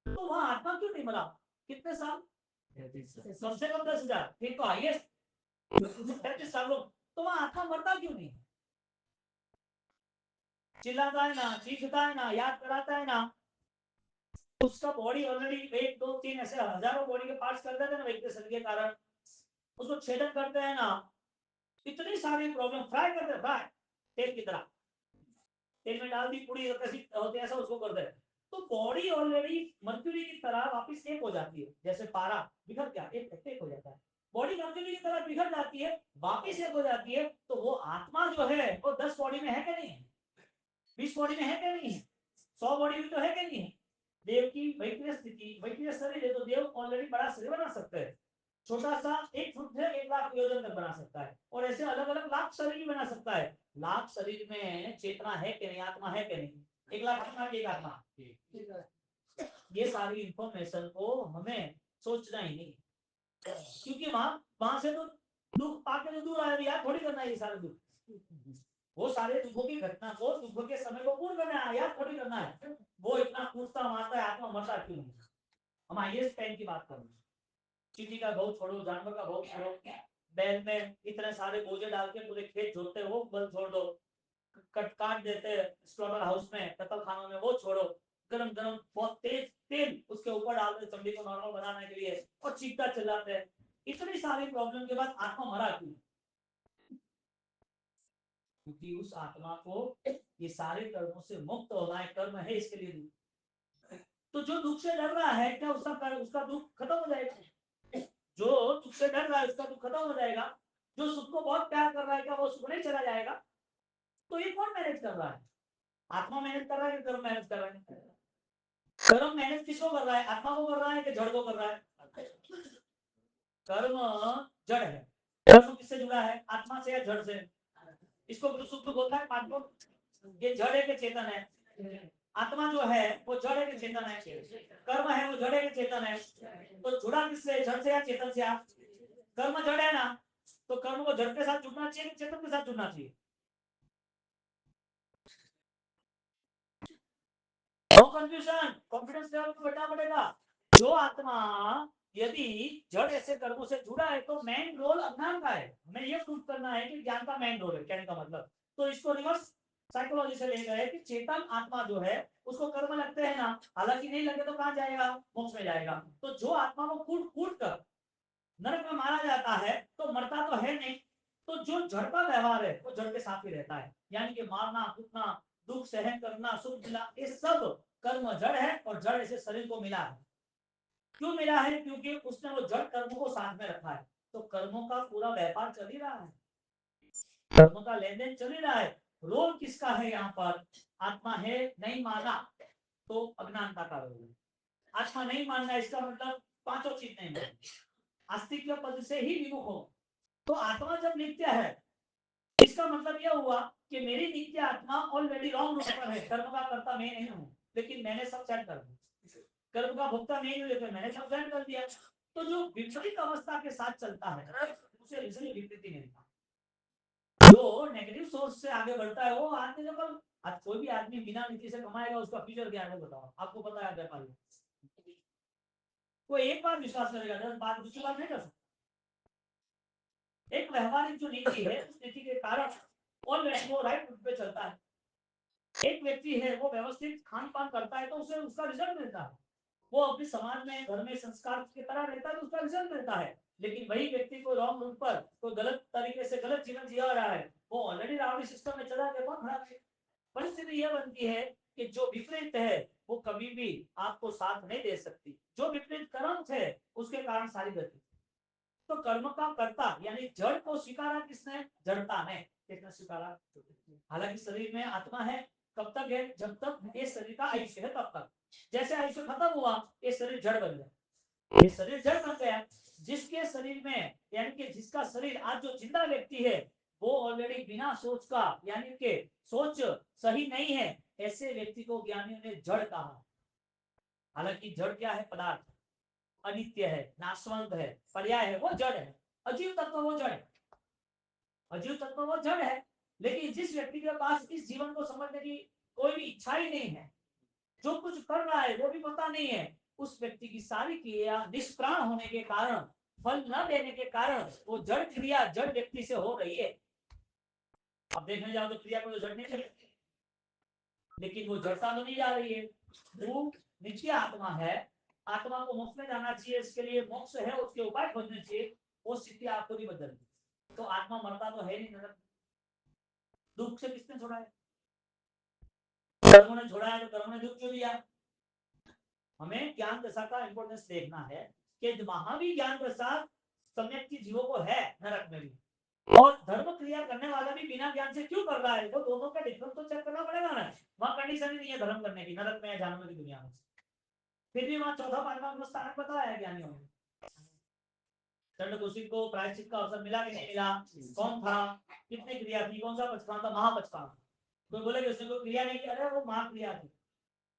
तो वहां आत्मा क्यों नहीं मरा, कितने साल, कम से कम 10,000, फिर तो हाईएस्ट 33 सालों, तो वहां आत्मा मरता क्यों नहीं, चिल्लाता है ना, चीखता है ना, याद कराता है ना, उसका बॉडी ऑलरेडी 1 2 3 ऐसे हजारों बॉडी के पार्ट्स कर देते हैं ना वेक्टेशन के कारण, उसको छेदन करते हैं ना, इतनी सारी प्रॉब्लम, फ्राई करते हैं, फ्राई तेल की तरह, तेल में डाल दी पूरी कैसी होती है ऐसा उसको करते हैं, तो बॉडी ऑलरेडी मर्क्यूरी की तरह वापस एक हो जाती है, जैसे पारा बिखर गया एक हो जाता है, बॉडी मर्क्यूरी की तरह बिखर जाती है, वापस एक हो जाती है, तो वो आत्मा जो है वो 10 बॉडी में है कि नहीं है, 20 बॉडी में है कि नहीं है, 100 बॉडी में तो है कि नहीं है। देव की वैक्रिय स्थिति, वैक्रिय शरीर है तो देव ऑलरेडी बड़ा शरीर बना सकते हैं, छोटा सा 1 फुट से 1 लाख योजन तक बना सकता है, और ऐसे अलग अलग लाख शरीर भी बना सकता है। लाख शरीर में चेतना है कि नहीं, आत्मा है कि नहीं, 1 लाख आत्मा एक आत्मा, ये सारी इंफॉर्मेशन को हमें सोचना ही नहीं, क्योंकि वहां से तो दुख पाके जो दूर आया याद थोड़ी करना है, ये सारे दुख, वो सारे दुखों की घटना को दुख के समय को पूर्ण करना है, याद थोड़ी करना है, वो इतना पूछता मारता है आत्मा मरता क्यों नहीं। हम हाईएस्ट टाइम की बात करें, चींटी का भाव छोड़ो, जानवर का भाव छोड़ो, बैल में इतने सारे बोझे डाल के पूरे खेत जोतते वो बल छोड़ दो, कट काट देते स्लॉटर हाउस में, कतल खानों में वो छोड़ो, गरम गरम बहुत तेज तेल उसके ऊपर डालते चमड़ी को नॉर्मल बनाने के लिए और चीखता चिल्लाते हैं, इतनी सारी प्रॉब्लम के बाद आत्मा मरा क्यों, क्योंकि उस आत्मा को ये सारे कर्मों से मुक्त होना है, कर्म है इसके लिए। तो जो दुख से डर रहा है क्या उसका दुख खत्म हो जाएगा, जो दुख से डर रहा है उसका दुख खत्म हो जाएगा, जो सुख को बहुत प्यार कर रहा है क्या वो सुख नहीं चला जाएगा। तो ये कौन मैनेज कर रहा है, आत्मा मैनेज कर रहा है कि कर्म मैनेज कर रहा है, कर्म मैनेज किसको कर रहा है, आत्मा को कर रहा है कि जड़ को कर रहा है। कर्म जड़ है, कर्म किससे जुड़ा है, आत्मा से या जड़ से, इसको सुख दुख होता है पांच को, ये जड़ है कि चेतन है, आत्मा जो है वो जड़ है कि चेतन है, कर्म है वो जड़ है कि चेतन है, तो जुड़ा किससे, जड़ से या चेतन से, आप कर्म जड़ है ना, तो कर्म को जड़ के साथ जुड़ना चाहिए कि चेतन के साथ जुड़ना चाहिए, नो कंफ्यूजन, कॉन्फिडेंस लेवल को बढ़ाना पड़ेगा। जो आत्मा यदि जड़ ऐसे कर्मों से जुड़ा है तो मेन रोल अज्ञान का है, हमें ये प्रूव करना है कि ज्ञान का मेन रोल है, कहने का मतलब, तो इसको रिवर्स साइकोलॉजी से ले गए कि चेतन आत्मा जो है उसको कर्म लगते हैं ना, हालांकि नहीं लगे तो कहां जाएगा, मोक्ष में जाएगा। तो जो आत्मा को कूट कूट कर नरक में मारा जाता है तो मरता तो है नहीं, तो जो जड़ का व्यवहार है वो जड़ के साथ ही रहता है, यानी कि मारना कूटना दुख सहन करना सुख मिला, ये सब कर्म जड़ है और जड़ ऐसे शरीर को मिला है, क्यों मिला है, क्योंकि उसने वो जड़ कर्म को साथ में रखा है, तो कर्मों का पूरा व्यापार चल ही रहा है, कर्मों का लेन देन चल ही रहा है। रोल किसका है यहाँ पर, आत्मा है नहीं माना तो अज्ञानता का रोल है, आत्मा नहीं मानना इसका मतलब पांचों चीज नहीं मानना, अस्तित्व पद से ही विमुख हो, तो आत्मा जब नित्य है इसका मतलब यह हुआ कि मेरी नित्य आत्मा ऑलरेडी रॉन्ग रूट पर है, कर्म का कर्ता मैं नहीं हूं लेकिन मैंने सब सेट कर दिया, कर्म का भोक्ता नहीं हूं लेकिन मैंने सब सेट कर दिया, तो जो विपरीत अवस्था के साथ चलता है उसे रीजन विपरीत नहीं मिलता, जो नेगेटिव सोर्स से आगे बढ़ता है वो आदमी जब, आज कोई भी आदमी बिना नीति से कमाएगा उसका फ्यूचर क्या है बताओ, आपको पता है व्यापारी, कोई एक बार विश्वास करेगा 10 बार दूसरी बार नहीं कर सकता, एक व्यवहारिक जो नीति है उस नीति के कारण ऑलरेडी वो राइट रूट पे चलता है, एक व्यक्ति है वो व्यवस्थित खान पान करता है तो उसे उसका रिजल्ट मिलता है, वो अपने समाज में घर में संस्कार की तरह रहता है तो उसका रिजल्ट मिलता है, लेकिन वही व्यक्ति को रॉन्ग रूट पर कोई गलत तरीके से गलत जीवन जिया रहा है, वो ऑलरेडी रावड़ी सिस्टम में चला गया, कौन खड़ा है? परिस्थिति यह बनती है कि जो विपरीत है वो कभी भी आपको साथ नहीं दे सकती। जो विपरीत कर्म थे उसके कारण सारी गति। तो कर्म का कर्ता यानी जड़ को स्वीकारा किसने? जड़ता ने। किसने स्वीकारा? हालांकि शरीर में आत्मा है, कब तक है? जब तक ये शरीर का आयुष्य है तब तक। जैसे आयुष्य खत्म हुआ ये शरीर जड़ बन गया। ये शरीर जड़ बन गया। जिसके शरीर में यानी कि जिसका शरीर आज जो जिंदा व्यक्ति है वो ऑलरेडी बिना सोच का यानी कि सोच सही नहीं है, ऐसे व्यक्ति को ज्ञानियों ने जड़ कहा। हालांकि जड़ क्या है? पदार्थ अनित्य है, नाशवंत है, पर्याय है, वो जड़ है। अजीव तत्व वो जड़ है, अजीव तत्व वो जड़ है। लेकिन जिस व्यक्ति के पास इस जीवन को समझने की कोई भी इच्छा ही नहीं है, जो कुछ कर रहा है वो भी पता नहीं है, उस व्यक्ति की सारी क्रिया निष्प्राण होने के कारण, फल न देने के कारण वो जड़ क्रिया जड़ व्यक्ति से हो रही है। अब देखने जाओ तो क्रिया को तो जड़ नहीं कर, लेकिन वो जड़ता तो नहीं जा रही है। वो नित्य आत्मा है, आत्मा को मोक्ष में जाना चाहिए, इसके लिए मोक्ष है, उसके उपाय खोजने चाहिए। वो स्थिति आपको नहीं बदलती। तो आत्मा मरता तो है नहीं, नरक दुख से किसने छोड़ाया? कर्मों ने छोड़ाया, तो कर्मों ने दुख क्यों दिया? हमें ज्ञान दशा का इंपोर्टेंस देखना है कि महावीर ज्ञान प्रसाद सम्यक की जीवों को है नरक में भी, और धर्म क्रिया करने वाला भी बिना ज्ञान से क्यों कर रहा है, वो दोनों का डिफरेंस तो चेक करना पड़ेगा ना। वहां कंडीशन ही नहीं है धर्म करने की नरक में या जानवर की दुनिया में, फिर भी वहां चौथा पांचवा स्थान बताया है ज्ञानियों ने। चंडकोशी को प्रायश्चित का अवसर मिला कि नहीं मिला? कौन था? कितनी क्रिया थी? कौन सा पचकान था? महापचकान। कोई बोले कि उसने कोई क्रिया नहीं की, अरे वो महाक्रिया थी।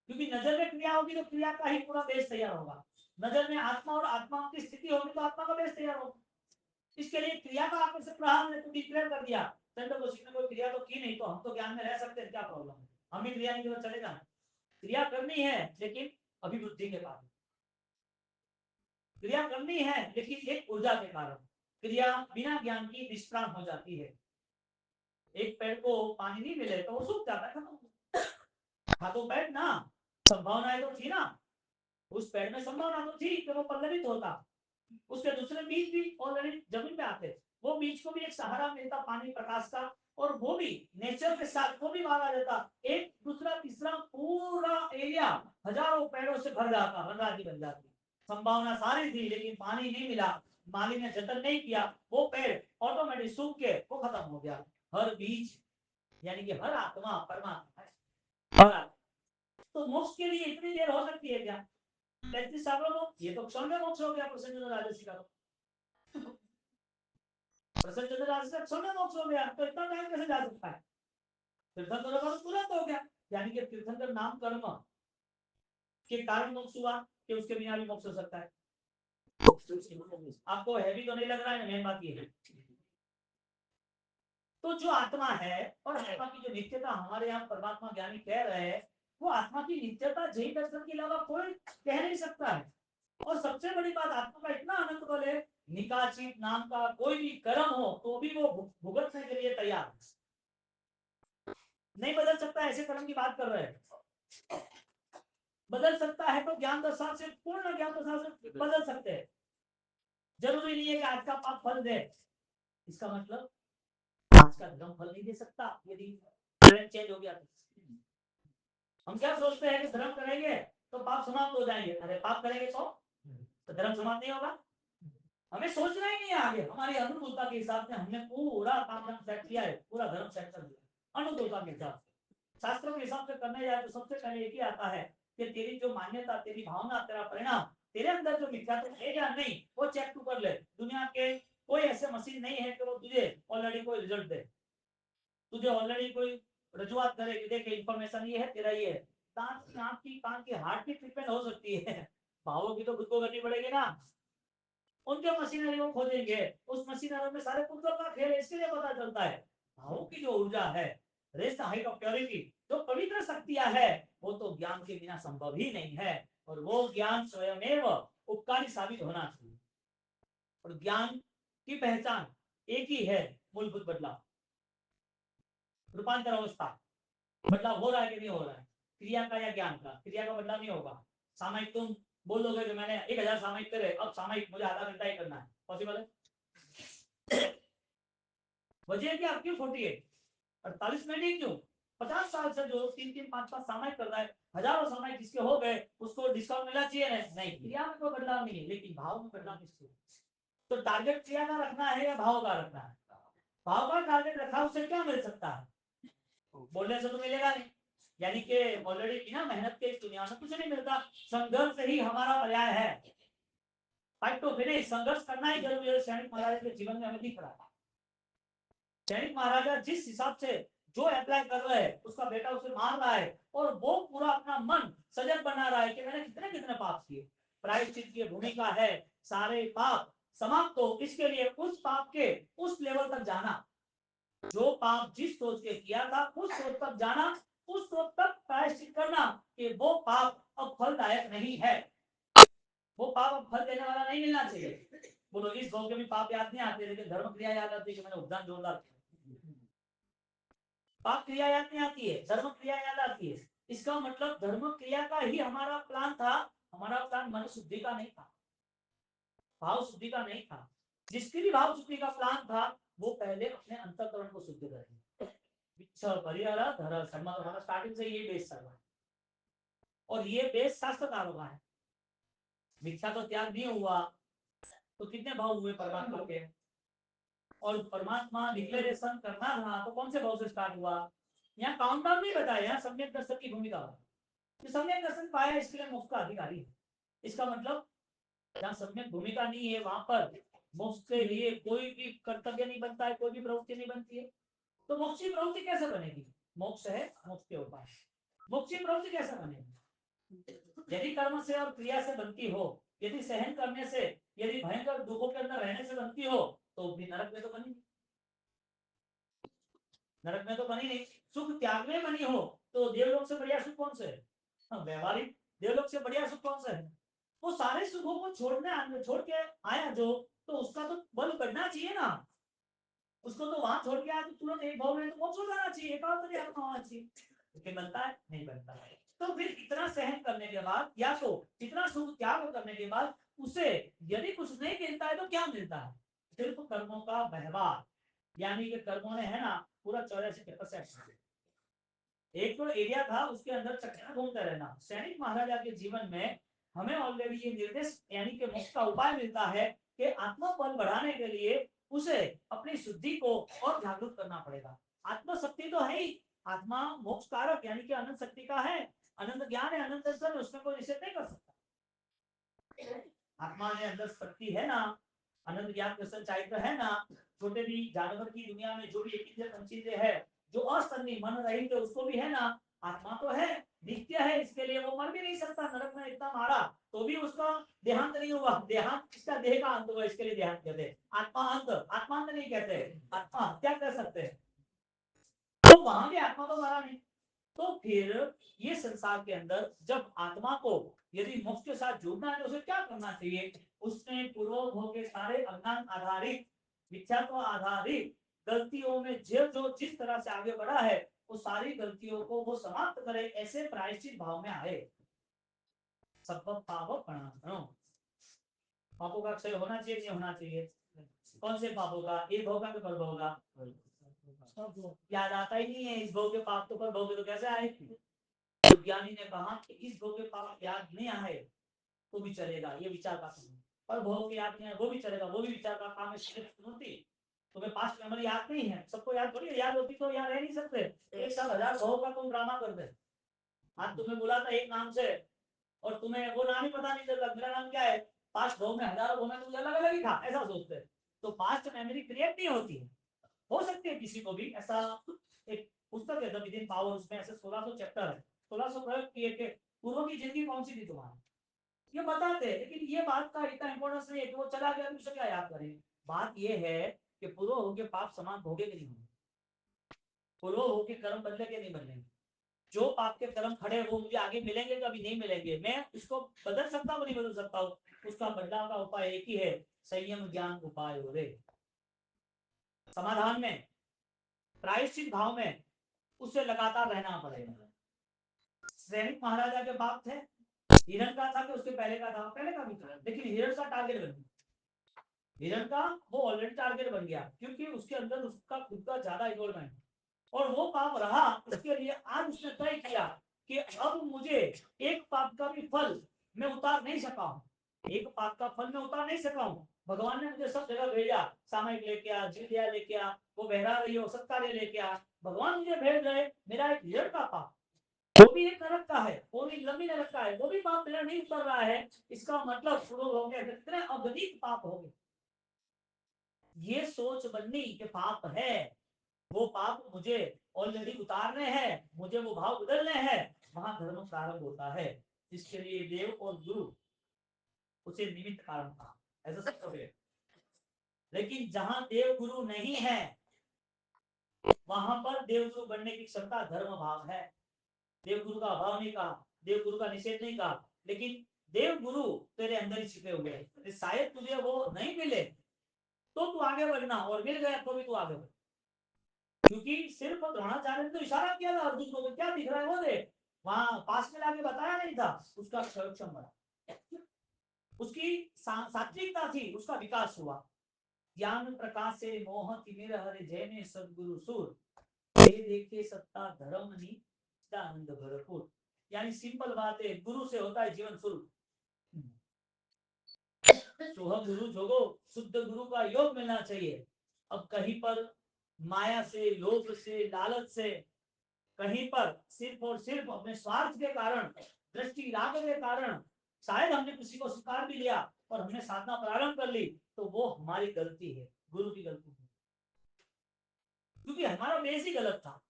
क्योंकि नजर में क्रिया होगी तो क्रिया का ही पूरा बेस तैयार होगा। नजर में आत्मा और आत्मा की स्थिति होगी तो आत्मा का बेस तैयार होगा। इसके लिए क्रिया का आकर्षण प्रहार ने तो डिक्लेयर कर दिया, चंडकोशी ने कोई क्रिया तो की नहीं, तो हम तो ज्ञान में रह सकते हैं, क्या प्रॉब्लम है? हम भी क्रिया नहीं तो चलेगा। क्रिया करनी है लेकिन अभिवृद्धि के कारण, क्रिया करनी है लेकिन एक ऊर्जा के कारण। क्रिया बिना ज्ञान की निष्प्राण हो जाती है। एक पेड़ को पानी नहीं मिले तो वो सूख जाता है, था तो पेड़ ना, संभावनाएं तो थी ना, उस पेड़ में संभावना तो थी कि वो पल्लवित होता, उसके दूसरे बीज भी ऑलरेडी जमीन पे आते, वो बीज को भी एक सहारा मिलता पानी प्रकाश का, और वो भी नेचर के साथ वो भी मारा जाता, एक दूसरा तीसरा पूरा एरिया हजारों पेड़ों से भर जाता, वनराजी बन जाती। संभावना सारी थी लेकिन पानी नहीं मिला, माली ने जतन नहीं किया, वो पेड़ ऑटोमेटिक सूख के वो खत्म हो गया। हर बीज यानी कि हर आत्मा परमात्मा है, हर आत्मा। तो मोक्ष के लिए इतनी देर हो सकती है क्या? 35 सालों में ये तो क्षण में मोक्ष हो गया प्रसन्न राजसी का। प्रसन्न चंद्र राजसी का क्षण में मोक्ष हो गया, तो इतना टाइम कैसे जा सकता है? तीर्थंकर का तुरंत हो गया, यानी कि तीर्थंकर नाम कर्म के कारण मोक्ष हुआ कि उसके बिना भी मोक्ष हो सकता है। आपको हैवी तो नहीं लग रहा है? मेन बात ये है। तो जो आत्मा है और आत्मा की जो नित्यता हमारे यहाँ परमात्मा ज्ञानी कह रहे हैं, वो आत्मा की नित्यता जैन दर्शन के अलावा कोई कह नहीं सकता है। और सबसे बड़ी बात, आत्मा का इतना अनंत बल है, निकाचित नाम का कोई भी कर्म हो तो भी वो भुगतने के लिए तैयार नहीं बदल सकता। ऐसे कर्म की बात कर रहे हैं, बदल सकता है तो ज्ञान दशा से, पूर्ण ज्ञान दशा से बदल सकते हैं। जरूरी नहीं है कि आज का पाप फल दे, इसका मतलब आज का धर्म फल नहीं दे सकता यदि चेंज हो गया तो। हम क्या सोचते हैं कि धर्म करेंगे तो पाप समाप्त हो जाएंगे, अरे पाप करेंगे तो धर्म समाप्त नहीं होगा। हमें सोचना ही नहीं है आगे, हमारी अनुकूलता के हिसाब से हमने पूरा काम सेट किया है, पूरा धर्म सेट कर दिया अनुकूलता के हिसाब से। शास्त्रों के हिसाब से करने जाए तो सबसे पहले एक ही आता है कि तेरी जो मान्यता, तेरी भावना, तेरा परिणाम, तेरे अंदर जो मिथ्यात्व है या नहीं, वो चेक टू कर ले। दुनिया के कोई ऐसे मशीन नहीं है कि वो तुझे ऑलरेडी कोई रिजल्ट दे, तुझे ऑलरेडी कोई रजुआत करे कि देख इंफॉर्मेशन ये है, तेरा ये है। दांत की, आंख की, कान की, हार्ट की ट्रीटमेंट हो सकती है, भावों की तो खुद को करनी पड़ेगी ना। उनके मशीनरी को खोजेंगे, उस मशीनरी में सारे कुंतल का खेल है, इसके लिए पता चलता है भावों की जो ऊर्जा है, रेस्ट हाइट ऑफ प्योरिटी, जो पवित्र शक्तियां है, वो तो ज्ञान के बिना संभव ही नहीं है। और वो ज्ञान स्वयमेव उपकारी साबित होना चाहिए। और ज्ञान की पहचान एक ही है, मूलभूत बदलाव, रूपांतर अवस्था। बदलाव हो रहा है कि नहीं हो रहा है, क्रिया का या ज्ञान का? क्रिया का बदलाव नहीं होगा। सामायिक तुम बोल दोगे कि मैंने 1000 सामयिक करे, अब सामयिक मुझे आधा घंटा ही करना है, पॉसिबल है? वजह है कि आपकी 48 48 मिनट ही क्यों? 50 साल से जो 3-3 5-5 सामयिक कर रहा है, हजारों सामयिक जिसके हो गए, उसको डिस्काउंट मिलना चाहिए नहीं, क्रिया में कोई बदलाव नहीं है, लेकिन भाव में बदलाव किसको? तो टारगेट क्रिया का रखना है या भाव का रखना है? भाव का टारगेट रखा, उससे क्या मिल सकता है? बोलने से तो मिलेगा नहीं, यानी कि ऑलरेडी बिना मेहनत के इस दुनिया में कुछ नहीं मिलता। संघर्ष ही हमारा पर्याय है। फाइट टू फिनिश, संघर्ष करना ही जरूरी है। सैनिक महाराज के जीवन में हमें दिख रहा है, सैनिक महाराजा जिस हिसाब से जो अप्लाई कर रहे हैं, उसका बेटा उसे मार रहा है और वो पूरा अपना मन सजग बना रहा है कि मैंने कितने कितने पाप किए। प्रायश्चित की भूमिका है सारे पाप समाप्त हो, इसके लिए उस पाप के उस लेवल तक जाना, जो पाप जिस सोच के किया था उस सोच तक जाना, उस सोच तक प्रायश्चित करना कि वो पाप अब फलदायक नहीं है, वो पाप अब फल देने वाला नहीं मिलना चाहिए। बोलो इस भाव के भी पाप याद नहीं आते, लेकिन धर्म क्रिया याद आती है कि मैंने उपदान जोरदार किया। पाप क्रिया याद नहीं आती है, धर्म क्रिया याद आती है। इसका मतलब धर्म क्रिया का ही हमारा प्लान था। हमारा प्लान मन शुद्धि का नहीं था, भाव शुद्धि का नहीं था। जिसकी भी भाव शुद्धि का प्लान था, वो पहले अपने अंतःकरण को शुद्ध करेंगे। हमारा स्टार्टिंग से ये बेस चल रहा है, और ये बेस शास्त्रकारों का है। मिथ्या तो त्याग नहीं हुआ, तो कितने भाव हुए परमात्मा के? और परमात्मा डिक्लेरेशन करना था तो कौन से भाव से स्टार्ट हुआ? यहाँ काउंटडाउन नहीं बताया, यहाँ सम्यक दर्शन की भूमिका जो सम्यक दर्शन पाया इसके लिए मोक्ष का अधिकारी है। इसका मतलब जहाँ सम्यक भूमिका नहीं है, वहां पर मोक्ष के लिए कोई भी कर्तव्य नहीं बनता है, कोई भी प्रवृत्ति नहीं बनती है। तो मोक्ष की प्रवृत्ति कैसे बनेगी? मोक्ष है, मोक्ष के उपाय। मोक्ष की प्रवृत्ति कैसे बनेगी? यदि कर्म से और क्रिया से बनती हो, यदि सहन करने से, यदि भयंकर दुखों के अंदर रहने से बनती हो, तो भी नरक में तो बनी, नरक में तो बनी नहीं। सुख त्याग में बनी हो, तो देवलोक से बढ़िया सुख कौन से है? व्यवहारिक देवलोक से बढ़िया सुख कौन सा है? वो सारे सुखों को छोड़ के आया जो, तो उसका तो बल बढ़ना चाहिए ना। उसको तो वहां छोड़ के आया तो तुरंत एक भाव में तो मोक्ष हो जाना चाहिए, एक और आत्मा होना चाहिए, लेकिन बनता है नहीं बनता है। तो फिर इतना सहन करने के बाद, या तो इतना सुख त्याग करने के बाद उसे यदि कुछ नहीं मिलता है तो क्या मिलता है? सिर्फ कर्मों का व्यवहार, यानी कि कर्मों ने है ना पूरा 84% एक तो एरिया था, उसके अंदर चक्कर घूमते रहना। सैनिक महाराजा के जीवन में हमें ऑलरेडी ये निर्देश यानी कि मोक्ष का उपाय मिलता है कि आत्मबल बढ़ाने के लिए उसे अपनी शुद्धि को और जागरूक करना पड़ेगा। आत्मशक्ति तो है ही, आत्मा मोक्ष कारक यानी कि अनंत शक्ति का है, अनंत ज्ञान है, अनंत दर्शन, उसमें कोई निषेध नहीं कर सकता। आत्मा में अंदर शक्ति है ना, अनंत ज्ञान दर्शन चाहिए है ना। छोटे भी जानवर की दुनिया में जो भी एक चीजें है, जो अस्तनी मन रहित है, उसको भी है ना। आत्मा तो है, नित्य है, इसके लिए वो मर भी नहीं सकता। नरक में इतना मारा तो भी उसका देहांत नहीं हुआ। देहांत इसका देह का अंत हुआ, इसके लिए देहांत कहते हैं। आत्मा अंत, आत्मांत नहीं कहते, आत्मा हत्या कर सकते हैं। तो वहां भी आत्मा तो मरा नहीं। तो फिर ये संसार के अंदर जब आत्मा को यदि मोक्ष के साथ जुड़ना है तो उसे क्या करना चाहिए? उसने पूर्वों के सारे अज्ञान आधारित, मिथ्यात्व आधारित गलतियों में जो जिस तरह से आगे बढ़ा है, वो सारी गलतियों को वो समाप्त करे, ऐसे प्रायश्चित भाव में आए। सब पाप प्रणाम, पापों का क्षय होना चाहिए, नहीं होना चाहिए? कौन से पापों का? एक भोग का कि पर भोग का? याद आता ही नहीं है इस भोग के पाप, तो पर भोग तो कैसे आए? ज्ञानी ने कहा कि इस भोग के पाप याद नहीं आए तो भी चलेगा, ये विचार का काम। पर भोग के याद नहीं आए वो भी चलेगा, वो भी विचार का काम है। तुम्हें पास्ट मेमोरी याद नहीं है, सबको याद थोड़ी याद होती तो यहाँ रह नहीं सकते। एक साल 1000 भोग का तुम ड्रामा कर दे। आज तुम्हें बुला था एक नाम से और तुम्हें वो नाम ही पता नहीं चलता, मेरा नाम क्या है। पास्ट भोग में हजारों भोग में तुझे अलग अलग ही था, ऐसा सोचते। तो पास्ट मेमोरी क्रिएट नहीं होती है। हो सकती है किसी को भी ऐसा। एक पुस्तक है द विदिन पावर, उसमें ऐसे 1600 चैप्टर है, 1600 प्रयोग किए कि पूर्व की जिंदगी कौन सी थी तुम्हारी, ये बताते हैं। लेकिन ये बात का इतना इंपॉर्टेंस नहीं है कि वो चला गया तो उसे क्या याद करें। बात ये है कि पूर्व हो के पाप समान भोगे के नहीं होंगे, पूर्व हो के कर्म बदले के नहीं बदलेंगे। जो पाप के कर्म खड़े वो मुझे आगे मिलेंगे, कभी नहीं मिलेंगे। मैं इसको बदल सकता हूँ नहीं बदल सकता हूँ, उसका बदलाव का उपाय एक ही है, संयम ज्ञान उपाय हो रे। समाधान में, प्रायश्चित भाव में उसे लगातार रहना पड़ेगा। सैनिक महाराजा के बाप थे, हिरण का था कि उसके पहले का था, पहले का भी था, लेकिन हिरण का टारगेट बन गया। हिरण का वो ऑलरेडी टारगेट बन गया क्योंकि उसके अंदर उसका खुद का ज्यादा इन्वॉल्वमेंट, और वो पाप रहा। उसके लिए आज उसने तय किया कि अब मुझे एक पाप का भी फल मैं उतार नहीं सका हूँ, एक पाप का फल मैं उतार नहीं सका हूँ। भगवान ने मुझे सब जगह भेजा, सामयिक लेके आ, जितिया लेके आ, वो बहरा रही हो सत्कार्य लेके आ, भगवान मुझे भेज रहे, मेरा एक हिरण का पाप, वो भी एक नरक का है, वो भी लंबी नरक का है, वो भी पाप मेरा नहीं उतर रहा है। इसका मतलब शुरू हो गया, कितने अगणित पाप हो गए। ये सोच बननी कि पाप है, वो पाप मुझे ऑलरेडी उतारने हैं, मुझे वो भाव बदलने हैं, वहां धर्म प्रारंभ होता है। इसके लिए देव और गुरु उसे निमित्त कारण था, ऐसा सब कहे। लेकिन जहां देव गुरु नहीं है, वहां पर देव गुरु बनने की क्षमता धर्म भाव है। देव गुरु का अभाव नहीं कहा, देव गुरु का निषेध नहीं कहा, लेकिन देव गुरु तेरे अंदर ही छिपे हुए हैं। शायद तुझे वो नहीं मिले तो तू आगे बढ़ना, और मिल गया तो भी तू आगे बढ़। क्योंकि सिर्फ द्रोणाचार्य ने तो इशारा किया था अर्जुन को, तो क्या दिख रहा है वो देख, वहां पास में लाके बताया नहीं था, उसका संरक्षण बढ़ा, उसकी सात्विकता थी, उसका विकास हुआ। ज्ञान प्रकाश से मोह तिमिर हर जय में सदगुरु सुर, ये देखे सत्ता धर्म आनंद भरपूर। यानी सिंपल बात है, गुरु से होता है जीवन शुरू। सोहम गुरु जोगो, शुद्ध गुरु का योग मिलना चाहिए। अब कहीं पर माया से, लोभ से, लालच से, कहीं पर सिर्फ और सिर्फ अपने स्वार्थ के कारण, दृष्टि राग के कारण शायद हमने किसी को स्वीकार भी लिया और हमने साधना प्रारंभ कर ली, तो वो हमारी गलती है, गुरु की गलती है। क्योंकि हमारा बेस ही गलत था,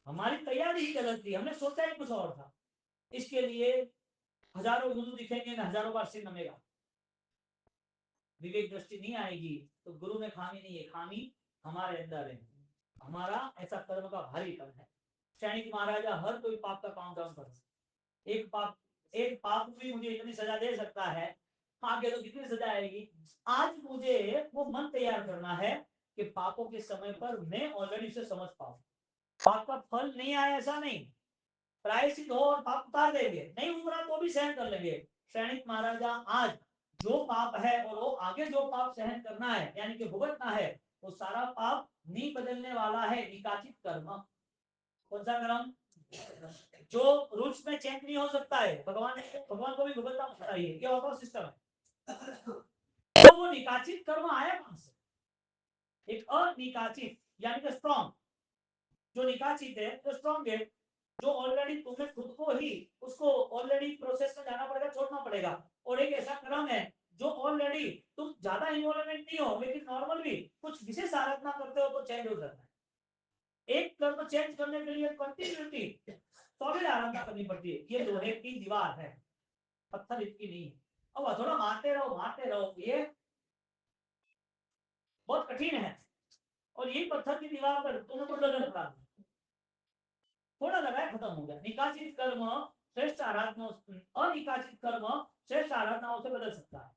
हमारी तैयारी ही गलत थी, हमने सोचा ही कुछ और था। इसके लिए हजारों गुरु दिखेंगे, हजारों बार सिर नमेगा, विवेक दृष्टि नहीं आएगी, तो गुरु में खामी नहीं है, खामी हमारे अंदर है, हमारा ऐसा कर्म का भारी कर्म है। सैनिक महाराजा हर कोई पाप का काउंट डाउन कर, एक पाप भी मुझे इतनी सजा दे सकता है, आगे तो कितनी सजा आएगी। आज मुझे वो मन तैयार करना है कि पापों के समय पर मैं ऑलरेडी उसे समझ पाऊं। पाप का फल नहीं आया ऐसा नहीं, प्रायश्चित हो और पाप उतार देंगे, नहीं उतरा तो भी सहन कर लेंगे। सैनिक महाराजा आज जो पाप है और वो आगे जो पाप सहन करना है यानी कि भुगतना है, वो सारा पाप नहीं बदलने वाला है, निकाचित कर्म। कौन सा कर्म? जो रूल्स में चेंज नहीं हो सकता है, भगवान को भी भुगतना होता है, ये होता सिस्टम है। तो वो निकाचित कर्म आया कहां से? एक अनिकाचित यानी कि स्ट्रॉन्ग, जो निकाचित है तो स्ट्रॉन्ग है, जो ऑलरेडी तुम्हें खुद को ही उसको ऑलरेडी प्रोसेस में जाना पड़ेगा, छोड़ना पड़ेगा। और एक ऐसा क्रम है जो ऑलरेडी तुम ज्यादा इन्वॉल्वमेंट नहीं हो, लेकिन नॉर्मल भी कुछ विशेष आराधना करते हो तो चेंज हो जाता है। एक कर्म चेंज करने के लिए कंटिन्यूटी सॉलिड आराधना करनी पड़ती है। ये लोहे की दीवार है, पत्थर इसकी नहीं है। अब थोड़ा मारते रहो, ये बहुत कठिन है। और यही पत्थर की दीवार पर तुम्हें कुछ वजन पड़ा, थोड़ा लगाया खत्म हो गया। निकाचित कर्म श्रेष्ठ आराधना, अनिकाचित कर्म श्रेष्ठ आराधनाओं से बदल सकता है।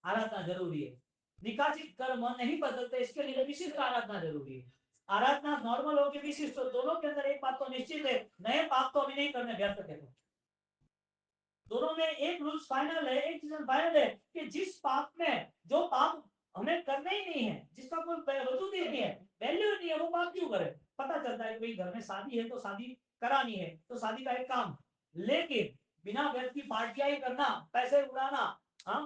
आराधना जरूरी है, निकाचित कर्म नहीं बदलते, इसके लिए विशिष्ट आराधना जरूरी है। आराधना नॉर्मल होगी, विशिष्ट, तो दोनों के अंदर एक बात तो निश्चित है, नए पाप तो अभी नहीं करने व्यर्थ के। दोनों में एक रूल फाइनल है, एक चीज फाइनल है कि जिस पाप में, जो पाप हमें करना ही नहीं है, जिसका कोई वजूद ही नहीं है, वैल्यू नहीं है, वो पाप क्यों करे? पता चलता है कि भाई घर में शादी है तो शादी करानी है, तो शादी का एक काम, लेकिन बिना व्यर्थ की पार्टियां ही करना, पैसे उड़ाना, हाँ,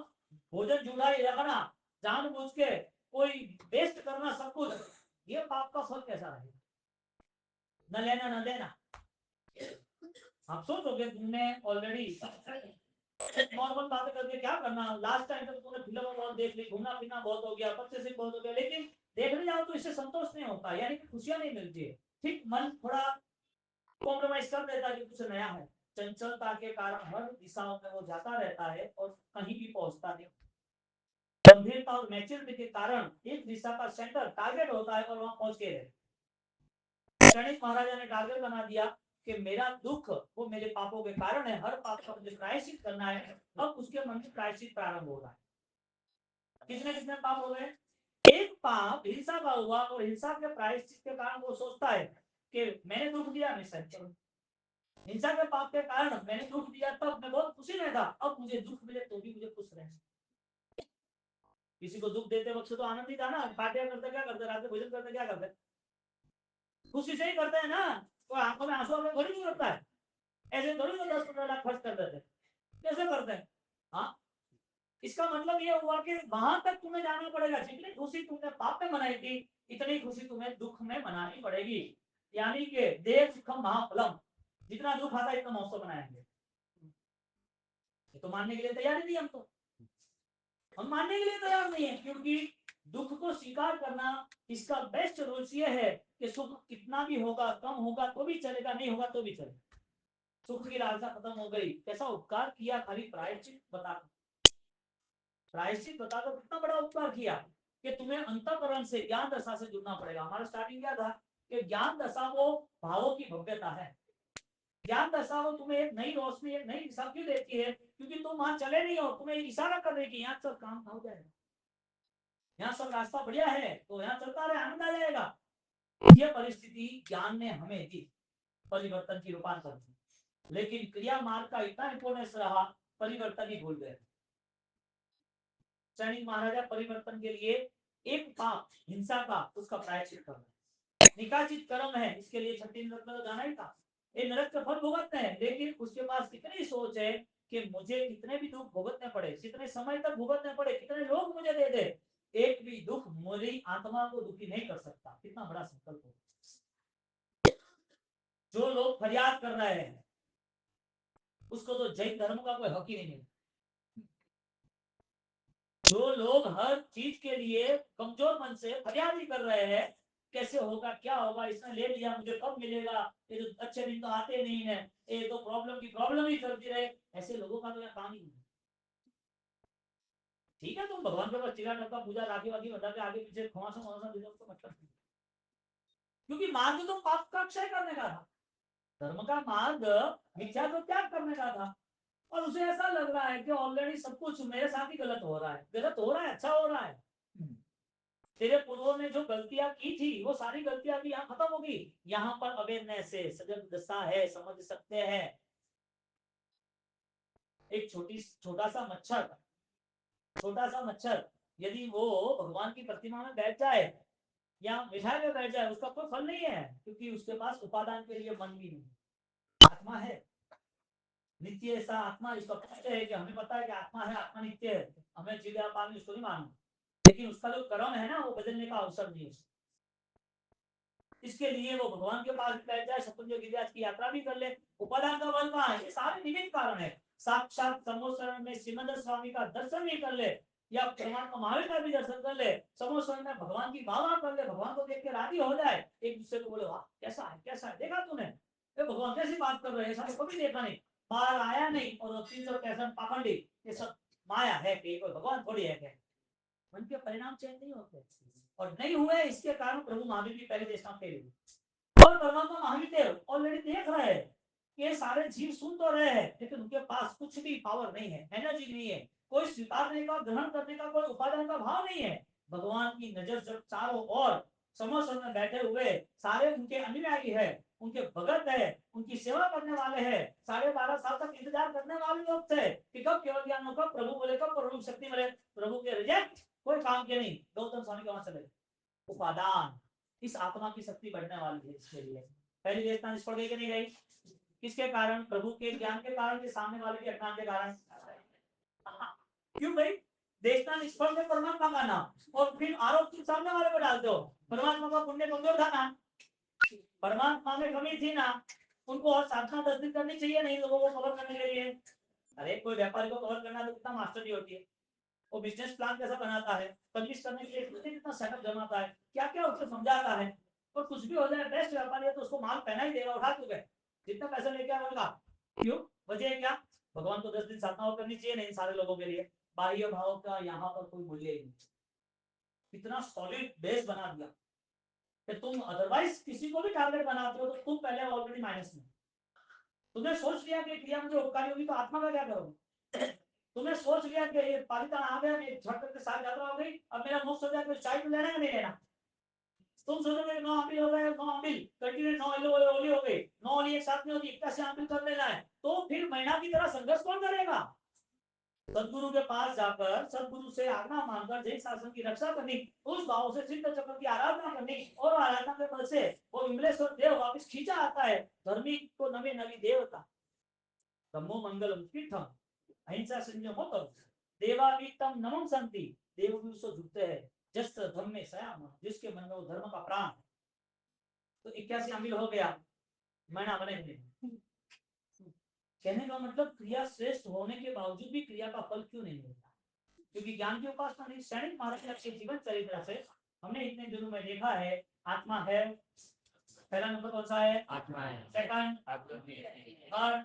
भोजन जुड़ाई रखना, जानबूझ के कोई वेस्ट करना सब कुछ, ये पाप का फल कैसा रहेगा? न लेना न देना। आप सोचोगे तुमने ऑलरेडी नॉर्मल बातें करके क्या करना, लास्ट टाइम तक तुमने फिल्म बहुत देख ली, घूमना फिरना बहुत हो गया, बच्चे से बहुत हो गया, लेकिन देखने जाओ तो इससे संतोष नहीं होता, यानी कि खुशियां नहीं मिलती है। ठीक, मन थोड़ा कॉम्प्रोमाइज कर देता है कि कुछ नया है। चंचलता के कारण हर दिशाओं में वो जाता रहता है और कहीं भी पहुंचता नहीं। गंभीरता और मैच्योरिटी के कारण एक दिशा का सेंटर टारगेट होता है और वहां पहुंच के रहता है। गणेश महाराजा ने टारगेट बना दिया कि मेरा दुख वो मेरे पापों के कारण है, हर पाप का मुझे प्रायश्चित करना है। अब उसके मन में प्रायश्चित प्रारंभ हो रहा है। कितने कितने पाप हो गए? एक पाप हिंसा का हुआ, और हिंसा के प्रायश्चित के कारण वो सोचता है कि मैंने दुख दिया, मैं सहन करूं। हिंसा के पाप के कारण मैंने दुख दिया तब मैं बहुत खुशी में था, अब मुझे दुख मिले तो भी मुझे खुश रहना। किसी को दुख देते वक्त तो आनंद ही था ना, पार्टियां करते क्या करते, रात में भोजन करते क्या करते, खुशी से ही करते हैं ना। तो आंखों में आंसू हमें थोड़ी नहीं होता है, ऐसे थोड़ी ना 10-15 लाख खर्च कर देते, कैसे करते हैं। हाँ, इसका मतलब ये हुआ कि वहां तक तुम्हें जाना पड़ेगा, जितनी खुशी तुमने पाप में मनाई थी इतनी खुशी तुम्हें दुख में मनानी पड़ेगी। यानी कि देव सुखम महाफलम, जितना दुख आता है इतना महोत्सव मनाएंगे। ये तो मानने के लिए तैयार नहीं हम तो, हम मानने के लिए तैयार नहीं है, क्योंकि दुख को स्वीकार करना इसका बेस्ट रूल्स ये है कि सुख कितना भी होगा, कम होगा तो भी चलेगा, नहीं होगा तो भी चलेगा। सुख की लालसा खत्म हो गई, कैसा उपकार किया, खाली प्रायश्चित बता, प्रायश्चित बता दो कितना बड़ा उपकार किया कि तुम्हें अंतःकरण से ज्ञान दशा से जुड़ना पड़ेगा। हमारा स्टार्टिंग क्या था कि ज्ञान दशा वो भावों की भव्यता है। ज्ञान दशा वो तुम्हें एक नई रोशनी, एक नई दिशा क्यों देती है, क्योंकि तुम वहां चले नहीं हो, तुम्हें इशारा कर रही कि यहाँ सब काम हो जाएगा, यहाँ सब रास्ता बढ़िया है, तो यहाँ चलता रहे, आनंद आ जाएगा। ये परिस्थिति ज्ञान ने हमें दी, परिवर्तन की रूपांतर, लेकिन क्रिया मार्ग का इतना इंपोर्टेंस रहा, परिवर्तन ही भूल गए। सैनिक महाराजा परिवर्तन के लिए एक पाप हिंसा का उसका प्रायश्चित करना निकाचित कर्म है, इसके लिए 36 नरक में तो जाना ही था। ये नरक का फल भुगतते हैं, लेकिन उसके पास कितनी सोच है कि मुझे कितने भी दुख भुगतने पड़े, कितने समय तक भुगतने पड़े, कितने लोग मुझे दे दे, एक भी दुख मेरी आत्मा को दुखी नहीं कर सकता। कितना बड़ा संकल्प हो। जो लोग फरियाद कर रहे हैं उसको तो जैन धर्म का कोई हक ही नहीं है। जो लोग हर चीज के लिए कमजोर मन से फरियाद ही कर रहे हैं, कैसे होगा, क्या होगा, इसने ले लिया, मुझे कब मिलेगा, ये तो अच्छे दिन तो आते नहीं है, ये तो प्रॉब्लम की प्रॉब्लम ही चलती रहे, ऐसे लोगों का तो यहाँ काम ही नहीं। ठीक है, तुम भगवान के पास चिरा टपका पूजा राखी वाखी बता के आगे पीछे खोसा खोसा दे दो तो मतलब, क्योंकि मार्ग तो पाप का क्षय करने का था, धर्म का मार्ग मिथ्या को त्याग करने का था। और उसे ऐसा लग रहा है कि ऑलरेडी सब कुछ मेरे साथ ही गलत हो रहा है, गलत हो रहा है, अच्छा हो रहा है। तेरे पूर्वों ने जो गलतियां की थी वो सारी गलतियां भी यहाँ खत्म होगी। यहाँ पर अवेयरनेस है, सजग दशा है, समझ सकते हैं। एक छोटा सा मच्छर यदि वो भगवान की प्रतिमा में बैठ जाए या मिठाई में बैठ जाए, उसका कोई फल नहीं है, क्योंकि उसके पास उपादान के लिए मन भी नहीं, आत्मा है नित्य। ऐसा आत्मा इसका कष्ट है कि हमें पता है कि आत्मा है, आत्मा नित्य है, हमें जीव पालन उसको नहीं मानना, लेकिन उसका जो कर्म है ना वो बदलने का अवसर नहीं है। इसके लिए वो भगवान के पास बैठ जाए, शतुंजय गिरिराज की यात्रा भी कर ले, उपादान का बल कहाँ है, ये सारे निमित्त कारण है। साक्षात समोसरण में श्रीमद स्वामी का दर्शन भी कर ले, या परमात्मा महावीर का भी दर्शन कर ले, समोसरण में भगवान की भावना कर ले, भगवान को देख के राजी हो जाए, एक दूसरे को बोले वाह कैसा है, कैसा है, देखा तूने ये भगवान कैसी बात कर रहे हैं, ऐसा तो कभी देखा नहीं, बाहर आया नहीं, और 365 पाखंडी, ये सब माया है कि कोई भगवान थोड़ी है क्या, उनके परिणाम चेंज नहीं होते। और नहीं हुए इसके कारण प्रभु महावीर भी पहले देश में फेल हुए, और परमात्मा महावीर देव ऑलरेडी देख रहे हैं कि ये सारे जीव सुन तो रहे हैं, लेकिन उनके पास कुछ भी पावर नहीं है, एनर्जी नहीं है, कोई स्वीकारने का, ग्रहण करने का, कोई उपादान का भाव नहीं है। भगवान की नजर जब चारों ओर समोसन में बैठे हुए सारे उनके अनुयायी है, उनके भगत है, उनकी सेवा करने वाले हैं, 12.5 साल तक इंतजार करने वाले लोग थे कि कब केवल ज्ञान, कब प्रभु बोले, कब प्रभु शक्ति मिले, प्रभु के रिजेक्ट, कोई काम के नहीं, गौतम स्वामी कहां चले। उपादान, इस आत्मा की शक्ति बढ़ने वाली है, इसके लिए पहली देवता निष्फल गई कि नहीं गई, किसके कारण, प्रभु के ज्ञान के कारण, के सामने वाले के अज्ञान के कारण। क्यों भाई, देखना निष्फल में परमात्मा का नाम, और फिर आरोप तुम सामने वाले को डालते हो, परमात्मा का पुण्य कमजोर था ना, परमात्मा में कमी थी ना, उनको और साधना 10 दिन करनी चाहिए नहीं लोगों को कवर करने के लिए। अरे कोई व्यापारी को कवर करना तो कितना मास्टरी होती है, वो बिजनेस प्लान कैसा बनाता है, कन्विंस करने के लिए कितना सेटअप जमाता है, क्या क्या उसको समझाता है, और कुछ भी हो जाए बेस्ट व्यापारी है तो उसको माल पहना ही देगा, उठा चुके जितना पैसा लेके आएगा। क्यों, वजह क्या, भगवान को 10 दिन साधना करनी चाहिए नहीं सारे लोगों के लिए, बाह्य भाव का यहाँ पर कोई मूल्य ही नहीं। इतना सॉलिड बेस बना दिया कि तुम अदरवाइज किसी को भी टारगेट बनाते हो तो तुम पहले ऑलरेडी माइनस में। तुमने सोच लिया कि क्रिया मुझे उपकारी होगी तो आत्मा का क्या करोगे, तुमने सोच लिया कि ये पालिता आ गया, मैं झट करके साथ यात्रा हो गई, अब मेरा मोक्ष हो जाए तो चाय तो लेना है नहीं लेना, तुम सोचोगे 9 अम्बिल हो गए, 9 अम्बिल कंटिन्यू 9 ओली हो गई, 9 ओली एक साथ में होगी, 81 अम्बिल कर लेना है, तो फिर महीना की तरह संघर्ष कौन करेगा? सदगुरु के पास जाकर सदगुरु से आज्ञा मांगकर जैन शासन की रक्षा करनी, उस भाव से सिद्ध चक्र की आराधना करनी, और आराधना के बल से वो विमलेश्वर देव वापस खींचा आता है। धर्मी को नवे नवी देवता तमो मंगलम तीर्थम अहिंसा संयम होता देवावीतम नमम संति, देव भी उसको झुकते हैं। जस्ट धर्म में सयाम, जिसके मन में वो धर्म का प्राण। तो 81 अमील हो गया, महीना बने। कहने का मतलब क्रिया श्रेष्ठ होने के बावजूद भी क्रिया का फल क्यों नहीं मिलता? क्योंकि ज्ञान की उपासना नहीं। सैनिक महाराज के जीवन चरित्र से हमने इतने दिनों में देखा है, आत्मा है, पहला नंबर कौन सा है? आत्मा है। सेकंड थर्ड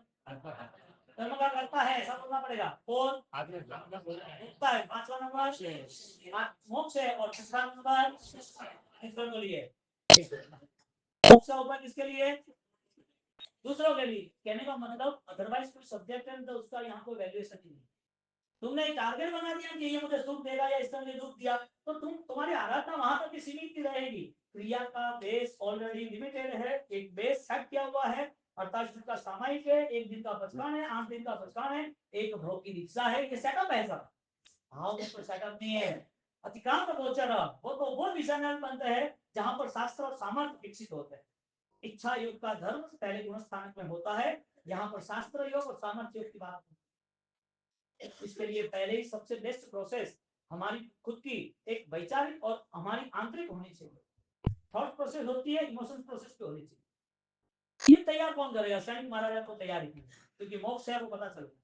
कर्म का करता है, ऐसा बोलना पड़ेगा। फोर्थ मुक्ता है, पांचवा नंबर मोक्ष है, और छठा नंबर बोलिए मोक्ष का ऊपर किसके लिए? दूसरों के लिए। कहने का मतलब अदरवाइज कोई सब्जेक्ट है तो उसका यहाँ कोई वैल्यूएशन नहीं। तुमने एक टारगेट बना दिया कि ये मुझे सुख देगा या इसने मुझे दुख दिया, तो तुम्हारी आराधना वहां तक सीमित रहेगी। क्रिया का बेस ऑलरेडी लिमिटेड है, एक बेस सेट किया हुआ है, 48 दिन का सामायिक है, 1 दिन का बचकान है, 8 दिन का बचकान है, एक भोग की दीक्षा है, ये सेटअप है सब। भाव में कोई सेटअप नहीं है। अधिकांश गोचर वो तो वो विजनल बनते हैं जहां पर शास्त्र और सामर्थ्य विकसित होते हैं। इच्छा योग का धर्म पहले गुण स्थान में होता है, यहाँ पर शास्त्र योग और सामर्थ्य योग की बात है। इसके लिए पहले ही सबसे बेस्ट प्रोसेस हमारी खुद की एक वैचारिक और हमारी आंतरिक होनी चाहिए। थॉट प्रोसेस होती है, इमोशन प्रोसेस भी होनी चाहिए। ये तैयार कौन करेगा? सैनिक महाराजा को तैयारी की, क्योंकि मोक्ष है वो पता चलता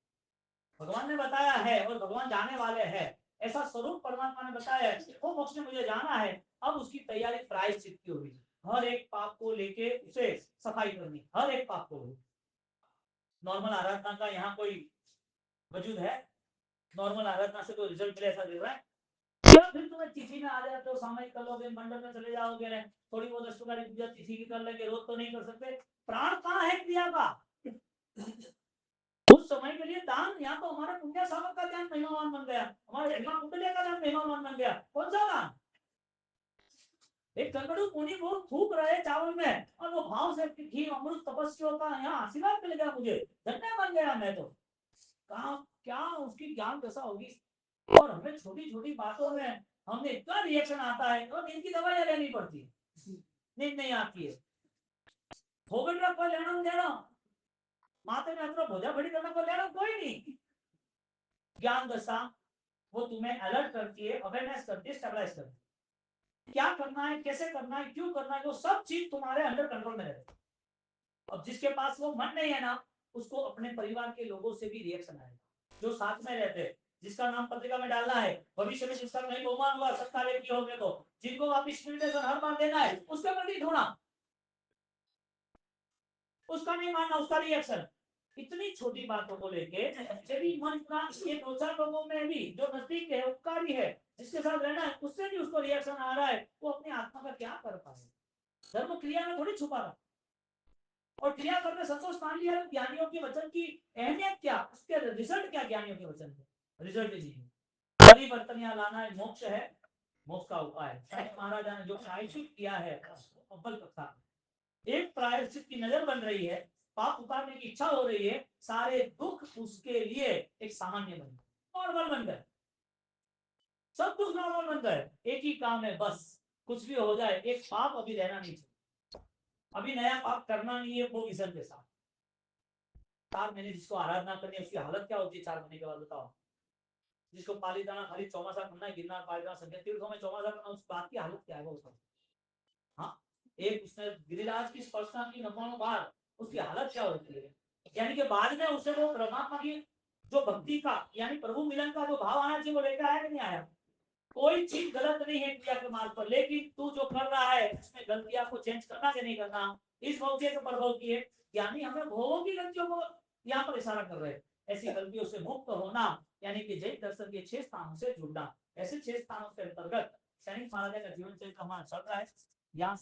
भगवान ने बताया है और भगवान जाने वाले हैं, ऐसा स्वरूप परमात्मा ने बताया है, वो मोक्ष में मुझे जाना है। अब उसकी तैयारी प्रायश्चित की होगी, हर एक पाप को लेके उसे सफाई करनी, हर एक पाप को। नॉर्मल आराधना का यहाँ कोई वजूद है? नॉर्मल आराधना से कोई रिजल्ट मिले ऐसा दिख रहा है क्या? फिर तुम्हें तिथि में आ जाते हो, सामयिक कर लोगे, मंडल में चले जाओगे, थोड़ी बहुत अष्टकारी पूजा तिथि की कर लेंगे, रोज तो नहीं कर सकते। प्राण कहाँ है क्रिया का? उस समय के लिए दान, यहाँ तो हमारे पुण्य सागर का ध्यान महिमावान बन गया, हमारे कुंडलिया का ध्यान महिमावान बन गया। कौन सा दान? एक कंकड़ू मुनि को थूक रहे चावल में, और वो भाव से घी अमृत तपस्या का यहाँ आशीर्वाद मिल गया, मुझे धन्य बन गया मैं तो। कहा क्या उसकी ज्ञान दशा होगी? और हमें छोटी छोटी बातों में हमने इतना रिएक्शन आता है, और नींद की दवाइयां लेनी पड़ती है, नींद नहीं आती है। भोगन कोई लेना देना, माथे में अंदर भोजा भड़ी करना कोई लेना कोई नहीं। ज्ञान दशा वो तुम्हें अलर्ट करती है, अवेयरनेस करती है, स्टेबलाइज करती है। क्या करना है, कैसे करना है, क्यों करना है, वो सब चीज तुम्हारे अंडर कंट्रोल में रहती है। अब जिसके पास वो मन नहीं है ना, उसको अपने परिवार के लोगों से भी रिएक्शन आएगा, जो साथ में रहते हैं, जिसका नाम पत्रिका में डालना है, भविष्य में जिसका नहीं बहुमान हुआ सत्कार की होंगे, तो जिनको वापिस इन्विटेशन हर बार देना है उसके प्रति ढूंढना, उसका नहीं मानना, उसका रिएक्शन। इतनी छोटी बातों को लेके यदि मन का ये 2-4 लोगों में भी जो नजदीक है, उपकारी है, जिसके साथ रहना है, उससे भी उसको रिएक्शन आ रहा है, वो अपनी आत्मा का क्या कर पाए? धर्म क्रिया में थोड़ी छुपा रहा, और क्रिया करके संतोष मान लिया। ज्ञानियों के वचन की अहमियत क्या, उसके रिजल्ट क्या? ज्ञानियों के वचन के रिजल्ट नहीं है। परिवर्तन यहाँ लाना है, मोक्ष है, मोक्ष का उपाय महाराजा ने जो प्रायश्चित किया है अव्वल कथा, एक प्रायश्चित की नजर बन रही है, पाप उतारने की इच्छा हो रही है, सारे दुख उसके लिए एक सामान्य बन गए, नॉर्मल बन गए, सब कुछ नॉर्मल बन गए। एक ही काम है बस, कुछ भी हो जाए, एक पाप अभी रहना नहीं चाहिए, अभी नया पाप करना नहीं है। वो विजन के साथ 4 महीने जिसको आराधना करनी है, उसकी हालत क्या होती है 4 महीने के बाद बताओ? जिसको पालीताना खाली चौमासा करना है, गिरनार पालीताना संख्या तीर्थों में चौमासा करना, उस बात की हालत क्या है वो उसका? हाँ, एक उसने गिरिराज की स्पर्शना की 99 बार, उसकी हालत क्या होती है? यानी कि बाद में उसे वो परमात्मा की जो भक्ति का यानी प्रभु मिलन का जो भाव आना चाहिए वो लेकर आया कि नहीं आया? कोई चीज गलत नहीं है क्रिया के मार्ग पर, लेकिन तू जो कर रहा है उसमें गलतियां को चेंज करना कि नहीं करना, इस मौके को प्रभव किए। यानी हमें भोगों की गलतियों को यहाँ पर इशारा कर रहे हैं। ऐसी गलतियों से मुक्त होना यानी कि जैन दर्शन के 6 स्थानों से जुड़ना। ऐसे 6 स्थानों के अंतर्गत सैनिक महाराजा का जीवन चरित्र हमारा चल रहा है। यहाँ से